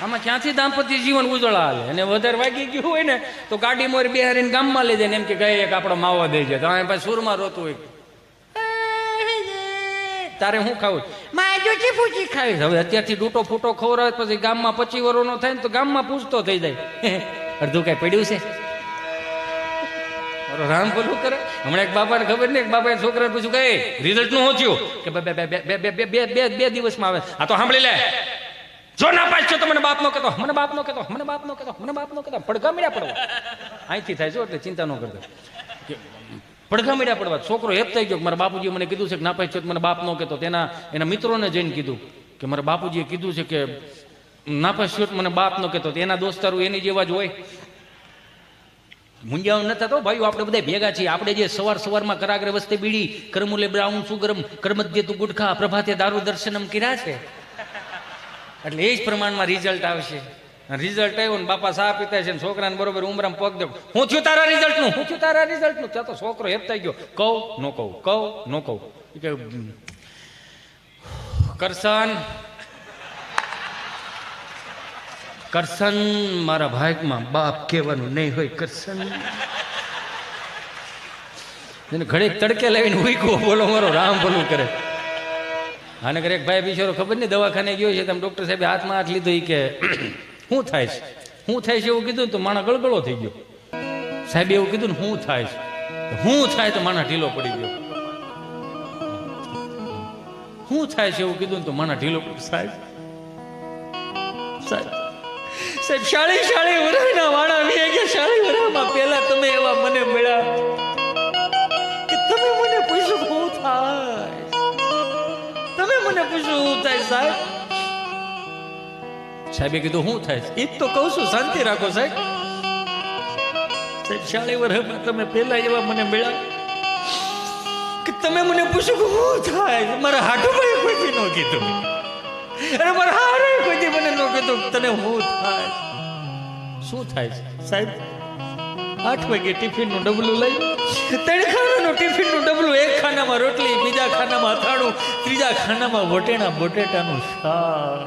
આમાં ક્યાંથી દાંપત્ય જીવન ઉજળા હાલે. અને વધારે વાગી ગયું હોય ને તો ગાડી મોર બેહારીને ગામમાં લઈ જાય ને એમ કે એક આપણો માવો દઈ જાય. તો પછી સુરમાં રોતું હોય, તારે શું ખાવું? માજુચી ફૂચી ખાવી. હવે અત્યારથી ડૂટો ફૂટો ખવડાવે પછી ગામમાં 25 વર્ષનો થાય ને તો ગામમાં પૂછતો થઈ જાય, અડધું કઈ પડ્યું છે? રામ બોલું કરે. હમણાં એક બાપાને ખબર નહીં, એક બાપાએ છોકરાને પૂછ્યું કે રિઝલ્ટ નું શું થયું? કે બે દિવસમાં આવે. આ તો સાંભળી લે, જો ના પાસ છો તો મને બાપ નો કહેતો, મને બાપ નો કહેતો, મને બાપ નો કહેતો, મને બાપ નો કહેતો. પડઘા મળ્યા પડવા અહીંથી થાય છો, એટલે ચિંતા ન કરતો. પડઘા મળ્યા પડવા. છોકરો હેત થઈ ગયો કે મારા બાપુજીએ મને કીધું છે કે ના પાછો મને બાપ ન કહેતો. એના મિત્રોને જઈને કીધું કે મારા બાપુજીએ કીધું છે કે ના પાછો મને બાપ ન કહેતો. એના દોસ્તારો એની જેવા જ હોય. મુંજાવ નતા તો ભાઈઓ, આપણે બધા ભેગા છીએ. આપણે જે સવારમાં કરાગ્રે વસ્તે બીડી, કરમુલે બ્રાઉન સુગરમ, કરમધ્ય તું ગુટખા, પ્રભાતે દારૂ દર્શનમ કર્યા છે. એટલે એ જ પ્રમાણમાં રિઝલ્ટ આવશે. રિઝલ્ટ આવ્યું ને બાપા સા પીતા છે ને છોકરાને બરોબર ઉમરામાં પગ દો. હું થયું તારા રિઝલ્ટનું, હું થયું તારા રિઝલ્ટનું. ત્યાં તો છોકરો હેત થઈ ગયો. કહું નો કહું, કહું નો કહું. કરશન કરશન મારા ભાગમાં બાપ કહેવાનું નહીં હોય. કરશન ઘડીક તડકે લાવીને ઉઈકવો, બોલો મારો રામ ભલું કરે. આને કરે એક ભાઈ બિચારો ખબર નહીં દવાખાને ગયો છે, તમે ડોક્ટર સાહેબે હાથમાં હાથ લીધો. કે શું થાય છે, શું થાય છે એવું કીધું તો માણા ગળગળો થઈ ગયો. સાહેબે એવું કીધું ને શું થાય છે, શું થાય તો માણા ઢીલો પડી ગયો. શું થાય છે એવું કીધું ને તો માણા ઢીલો. સાહેબ સાહેબ સાહેબ શાળી વરાના વાળા વી કે શાળી વરામાં પહેલા તમે એવા મને મળ્યા કે તમે મને પૂછો શું થાય, તમે મને પૂછો શું થાય. સાહેબ સાહેબે કીધું શું થાય? એ તો કહું છું, શાંતિ રાખો સાહેબ. સાહેબ શાળી વરામાં તમે પહેલા એવા મને મળ્યા કે તમે મને પૂછો કે શું થાય. મારા હાટુભાઈ કોઈથી ન કીધું, અરે મારા હારે કોઈથી મને ન કીધું તને શું થાય. શું થાય સાહેબ? 8 વાગે ટિફિનનું ડબલું લઈ, 3 ખાનાનું ટિફિનનું ડબલું, એક ખાનામાં રોટલી, બીજા ખાનામાં અથાણું, ત્રીજા ખાનામાં બટેટાનું શાક.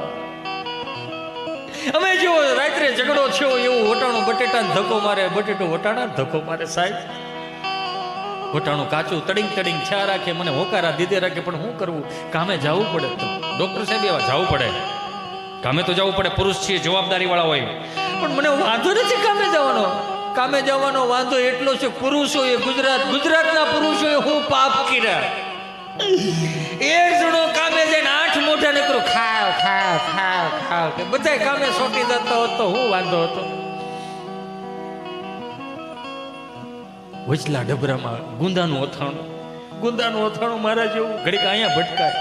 અમે જો રાત્રે ઝઘડો થયો એવું વટાણું બટેટાને ધક્કો મારે, બટેટો વટાણા ધક્કો મારે. સાહેબ વટાણું કાચું તડિંગ છા રાખે, મને હોકારા દીધે રાખે. પણ શું કરવું, કામે જવું પડે. ડોક્ટર સાહેબ એવા જવું પડે, કામે તો જવું પડે. પુરુષ છીએ, જવાબદારી વાળા હોય. પણ મને વાંધો નથી કામે જવાનો. કામે જવાનો વાંધો એટલો છે, પુરુષોએ ગુજરાતના પુરુષોએ હું પાપ કર્યા. એક જણો કામે જઈને 8 મોઢા ને કરું ખાવ ખાવ ખાવ ખાવ કે બધા કામે સોટી જતો હતો. હું વાંધો હતો? વચલા ડબરામાં ગુંદાનું અથાણું મારા જેવું ઘડીક અહીંયા ભટકાય,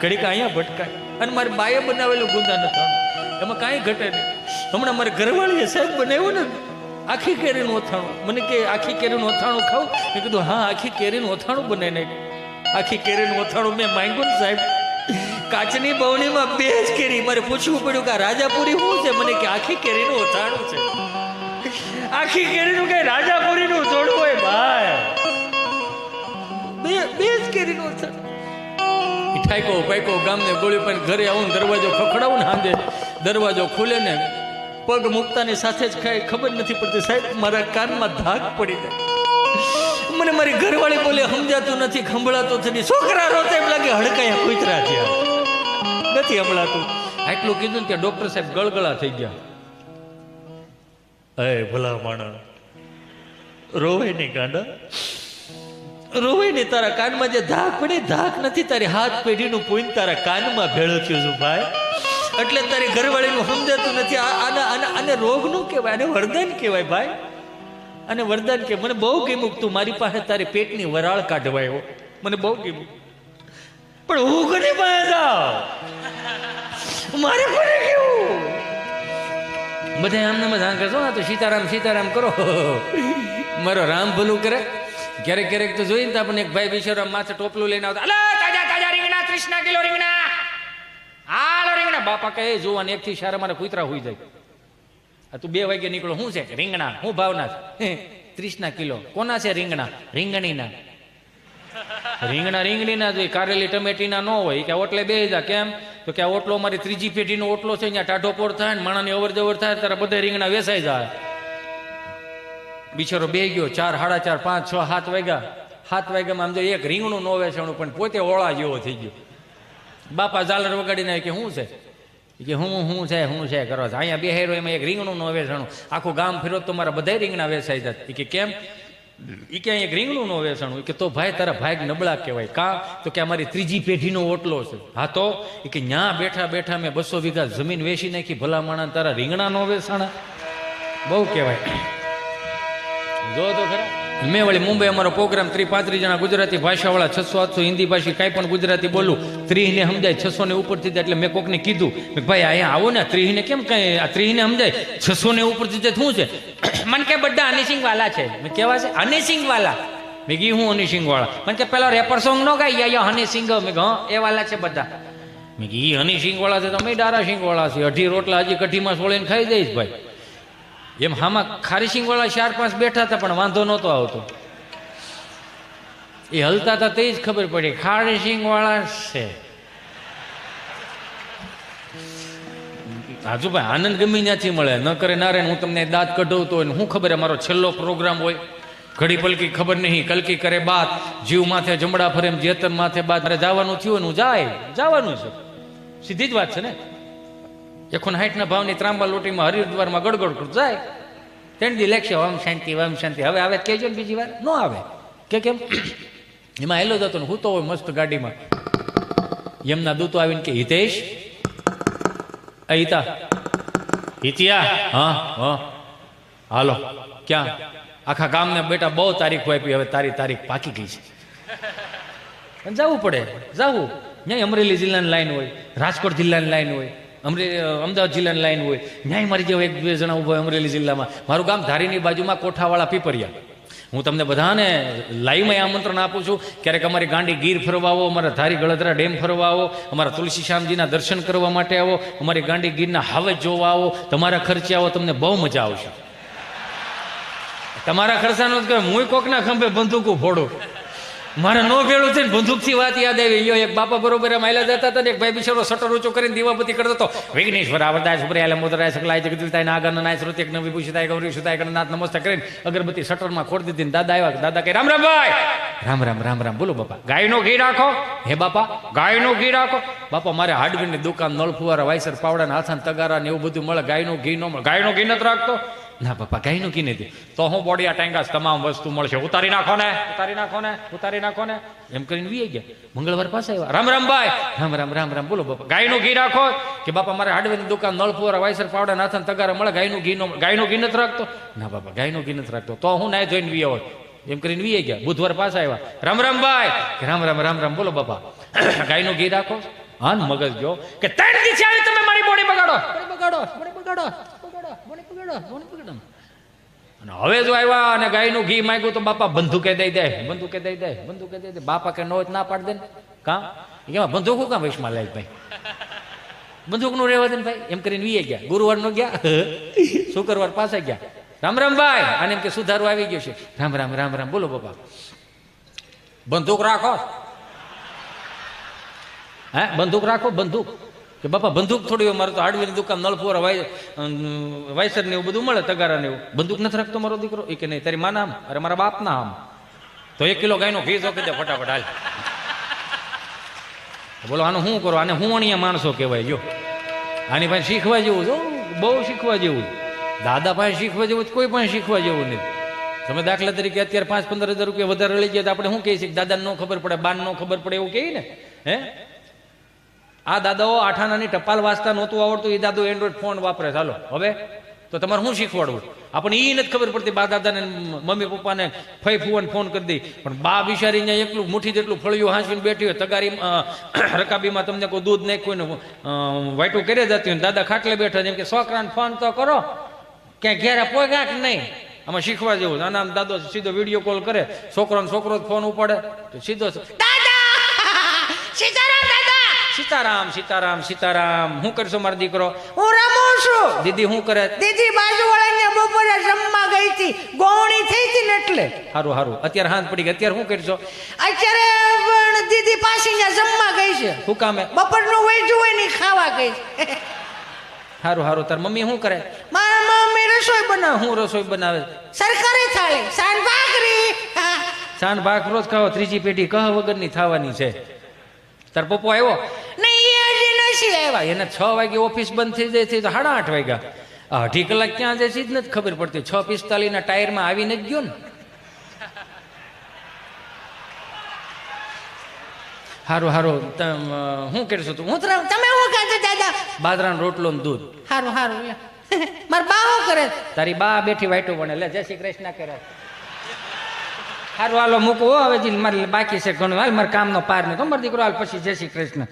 ઘડીક અહીંયા ભટકાય. અને મારી બાએ બનાવેલું ગુંદાનું અથાણું, એમાં કાંઈ ઘટે નહીં. હમણાં મારે ઘરવાળીએ સાહેબ બનાવ્યું ને આખી કેરીનું અથાણું. મને કે આખી કેરીનું અથાણું ખાવ? મેં કીધું હા, આખી કેરીનું અથાણું બનાવી નાખ્યું. આખી કેરીનું અથાણું મેં માંગ્યું ને સાહેબ, કાચની બવણીમાં 2 જ કેરી. મારે પૂછવું પડ્યું કે રાજાપુરી શું છે? મને કે આખી કેરીનું અથાણું છે. આખી કેરીનું કઈ રાજાપુરીનું જોડવું હોય ભાઈ? 2 જ કેરીનું અથાણું. ઠાઈકો પાઈકો ગામને ગોળી પણ ઘરે આવું, દરવાજો ખખડાવું ને હાંજે દરવાજો ખુલે ને પગ મૂકતાની સાથે જ ખાય, ખબર નથી પડતી સાહેબ. મારા કાનમાં ધાક પડી જાય. મને મારી ઘરવાળી બોલે સમજાતું નથી, સંભળાતું નથી. છોકરા રોતે એમ લાગે હડકાયા કૂતરા થયા, નથી સંભળાતું. આટલું કીધું ને ત્યાં ડોક્ટર સાહેબ ગળગળા થઈ ગયા. અય ભલા માણસ, રોવાય નહીં ગાંડા, રોવાય નહીં. તારા કાનમાં જે ધાક પડી, ધાક નથી, તારી હાથ પેઢીનું પૂન તારા કાનમાં ભેળો થયું છું ભાઈ. એટલે તારી ઘરવાળીનું સમજાતું નથી. આને રોગ નું કહેવાય, આને વરદાન કહેવાય ભાઈ. અને વરદાન કે મને બહુ ગમ્યું તું મારી પાસે તારી પેટની વરાળ કાઢવાયો, મને બહુ ગમ્યું. પણ હું કોની પાસે જાઉં? મારે કોને કેવું? બધા આમને મજા કરશો ને તો સીતારામ કરો. મારો રામ ભલું કરે. ક્યારેક તો જોઈને તો આપણને એક ભાઈ બિચારો માથે ટોપલું લઈને આવતા, અલા તાજા રીંગણા 30 કિલો રીંગણા, હાલો રીંગણા. બાપા કહે જોવાની 1 થી 4 મારે કૂતરા હોઈ જાય. તું 2 વાગે નીકળો, શું છે રીંગણા? હું ભાવના 30 કિલો. કોના છે રીંગણા? રીંગણીના. રીંગણીના જોઈએ, કારેલી ટમેટીના ન હોય. કે ઓટલે બે જા. કેમ? તો કે આ ઓટલો મારી 3જી પેઢીનો ઓટલો છે, ત્યાં ટાઢો પોર થાય ને માણાની અવર જવર થાય ત્યારે બધા રીંગણા વેસાઈ જાય. બિચારો બે ગયો 4, 4:30, 5, 6, 7 વાગ્યા. 7 વાગ્યામાં આમ જો એક રીંગણું ન વેચાણું, પણ પોતે ઓળા જેવો થઈ ગયો. બાપા ઝાલર વગાડીને કે શું છે? કે હું છે કરો છો અહીંયા બેહેરો, એમાં એક રીંગણું ન વેચાણું. આખું ગામ ફેરો તો મારા બધા રીંગણા વેચાઈ જાય. કે કેમ? એ કે એક રીંગણું ન વેચાણું. કે તો ભાઈ તારા ભાગ નબળા કહેવાય. કા? તો કે અમારી 3જી પેઢીનો ઓટલો છે. હા તો કે ન્યા બેઠા મેં 200 વીઘા જમીન વેચી નાખી, ભલા માણા તારા રીંગણા ન વેચાણા? બહુ કહેવાય. જો તો ખરા મેં વળી મુંબઈ અમારો પ્રોગ્રામ 30-35 જણા ગુજરાતી ભાષાવાળા 600-800 હિન્દી ભાષી કાંઈ પણ ગુજરાતી બોલું 30 ને સમજાય 600 ને ઉપર થઈ જાય એટલે મેં કોકને કીધું ભાઈ અહીંયા આવો ને 30 ને કેમ કાંઈ આ 30 ને સમજાય 600 ને ઉપર થઈ જાય શું છે મને કે બધા હનીસિંગ વાલા છે મેં કેવા છે હનીસિંગ વાલા મેં કીધું હું હનીસિંગ વાળા મને કે પેલા રેપર સોંગ નો ગાઈ યા હનીસિંગ મેં હા એ વાલા છે બધા મેં કીધું હનીસિંગ વાળા છે તમે ડારા સિંગ વાળા છે 18 રોટલા હજી કઢીમાં સોળીને ખાઈ દઈશ ભાઈ એમ હામાં ખારીસિંગ વાળા 4-5 બેઠા હતા પણ વાંધો નહોતો આવતો એ હલતા હતા તે જ ખબર પડી ખારીસિંગ વાળા છે હાજુ ભાઈ આનંદ ગમી ત્યાંથી મળે ન કરે ના રે હું તમને દાંત કઢાવતો હોય શું ખબર મારો છેલ્લો પ્રોગ્રામ હોય ઘડી પલકી ખબર નહીં કલકી કરે બાત જીવ માથે જમડા ફરે એમ જેતન માથે બાત મારે જવાનું થયું ને હું જવાનું છે સીધી જ વાત છે ને 160 ભાવની ત્રાંબા લોટીમાં હરિદ્વારમાં ગડગડ કરું જાય ત્રણ દી લેખશે ઓમ શાંતિ હવે આવે કહેજો ને બીજી વાર ન આવે કે કેમ એમાં હેલો જતો ને હું તો હોય મસ્ત ગાડીમાં એમના દૂતો આવીને કે હિતેશ હિતા હિતિયા હા હા હાલો ક્યાં આખા ગામને બેટા બહુ તારીખ આપી હવે તારી તારીખ પાકી ગઈ છે જવું પડે જવું ત્યાં અમરેલી જિલ્લાની લાઈન હોય રાજકોટ જિલ્લાની લાઈન હોય અમદાવાદ જિલ્લાની લાઈન હોય ન્યાય મારી જેવા 1-2 જણા ઉભા હોય અમરેલી જિલ્લામાં મારું ગામ ધારીની બાજુમાં કોઠાવાળા પીપરિયા હું તમને બધાને લાઈવમાં આમંત્રણ આપું છું ક્યારેક અમારી ગાંડી ગીર ફરવા આવો અમારા ધારી ગળધરા ડેમ ફરવા આવો અમારા તુલસી શ્યામજીના દર્શન કરવા માટે આવો અમારી ગાંડી ગીરના હાવે જોવા આવો તમારા ખર્ચે આવો તમને બહુ મજા આવશે તમારા ખર્ચાનો જ કહે હું કોકના ખંભે બંદૂકો ફોડું મારે નો ભેળું છે ને બંદૂકથી વાત યાદ આવી ગયો એક બાપા બરોબર માયલા જતા હતા ને એક ભાઈ બિચારો શટર ઊંચો કરીને દીવાબત્તી કરતો હતો વિઘ્નેશ્વર આવરદાય સુપ્રિયાલે મોદરાય સકલાય જગદીતાય નાગર નાય શ્રુતિ નવી પૂછતાય ગૌરી સુતાય ગણનાથ નમસ્તે કરીને અગરબત્તી શટરમાં ખોડી દીધી દાદા આવ્યા દાદા કે રામ રામ ભાઈ રામ રામ બોલો બાપા ગાયનો ઘી રાખો હે બાપા ગાયનો ઘી રાખો બાપા મારે હાર્ડવેરની દુકાન નળ ફુવારા વાયસર પાવડા હાથાન તગારા ને એવું બધું મળે ગાયનું ઘી ન મળે ગાયનું ઘી નથી રાખતો ના બાપા ગાયનું ઘી નથી તો હું બોડિયા ટેંગાસ તમામ વસ્તુ મળશે ઉતારી નાખો ને એમ કરીને વી ગયા મંગળવાર પાસે આવ્યા રામ ભાઈ રામ બોલો બાપા ગાયનું ઘી રાખો કે બાપા મારે હાર્ડવેરની દુકાન નળ ફુવારા વાયસર પાવડા નાથન તગારા મળે ગાયનું ઘી નથી રાખતો ના બાપા ગાયનું ઘી નથી રાખતો તો હું નાય જોઈને વી આવો એમ કરીને વી ગયા બુધવાર પાસે આવ્યા રામ ભાઈ રામ બોલો બાપા ગાયનું ઘી રાખો હા મગજ જો કે 3 દિવસ આવી તમે મારી બોડી બગાડો અને હવે જો આવ્યા અને ગાયનું ઘી માંગ્યું તો બાપા બંદૂકે દઈ દે બાપા કે નો ના પાડ દે કા એમાં બંદૂક હું કામ વૈશમાં લાય ભાઈ બંદૂક નું રહેવા દે ને ભાઈ એમ કરીને વીએ ગયા ગુરુવાર નો ગયા શુક્રવાર પાસે ગયા રામ ભાઈ અને એમ કે સુધારો આવી ગયો છે રામ બોલો બાપા બંદૂક રાખો હે બંદૂક રાખો બંદૂક કે બાપા બંદૂક થોડી મારે તો હાર્ડવેરની દુકાન નળફોરા વાયસર ને એવું બધું મળે તગારા ને એવું બંદૂક નથી રાખતો મારો દીકરો એ કે નહીં તારી માના આમ અરે મારા બાપના આમ તો 1 કિલો ગાયનો ઘી જોકે દે ફટાફટ હાલ બોલો આનું શું કરો આને હું અણિયા માણસો કહેવાય જો આની પાસે શીખવા જેવું જો બહુ શીખવા જેવું દાદા પાસે શીખવા જેવું કોઈ પણ શીખવા જેવું નથી તમે દાખલા તરીકે અત્યારે 5-15 હજાર રૂપિયા વધારે લઈ ગયા તો આપણે શું કહીએ છીએ દાદાને ન ખબર પડે બાન ન ખબર પડે એવું કહીએ ને હે આ દાદાઓ 8 આનાની ટપાલ વાંચતા નહોતું આવડતું એ દાદો એન્ડ્રોઈડ ફોન વાપરે ચાલો હવે તો તમારે શું શીખવાડવું આપણને એ નથી ખબર પડતી બા દાદાને મમ્મી પપ્પાને ફઈ ફુવાને ફોન કરી દઈ પણ બા બિચારી અહીંયા એકલું મુઠ્ઠી જેટલું ફળિયું હાંચવીને બેઠી હોય તગારી રકાબીમાં તમને કોઈ દૂધ નાખ્યું ને વાઈટું કરી જતી હોય દાદા ખાટલે બેઠા જેમ કે છોકરાને ફોન તો કરો ક્યાંય ઘેરે પોગ્યા કે નહીં આમાં શીખવા જેવું આના દાદો સીધો વિડીયો કોલ કરે છોકરો ફોન ઉપાડે તો સીધો સીતારામ હું કરશો મારો દીકરો હું રમું છું દીદી હું કરે દીદી બાજુવાળાને બપોરે જમવા ગઈ હતી ગોવણી થઈ હતી ને એટલે હારું અત્યારે હાથ પડી ગઈ અત્યારે શું કરશો અત્યારે પણ દીદી પાછી જમવા ગઈ છે શું કામે બપોરનું વેચું હોય ને ખાવા ગઈ છે હારું તાર મમ્મી શું કરે મારા મમ્મી રસોઈ બનાવે હું રસોઈ બનાવે સરકારી થાળી સાન ભાખ રોજ ખાઓ ત્રીજી પેઢી કહ વગરની થવાની છે તાર પપ્પો આવ્યો એને 6 વાગે ઓફિસ બંધ થઈ જાય તો 8:30 વાગ્યા 2.5 કલાક ક્યાં જાય છે જ નથી ખબર પડતી 6:45 ના ટાયરમાં આવીને જ ગયો ને હારું શું કરશો તું તમે શું ખાધો દાદા બાજરાનો રોટલો ને દૂધ હારું મારા બા શું કરે તારી બા બેઠી વાઈટો બને લે જય શ્રી કૃષ્ણ કરે હારું હાલો મૂકવો હવે જી મારે બાકી છે ઘણું હાલ મારે કામનો પાર નહીં ખબર દીકરો હાલ પછી જય શ્રી કૃષ્ણ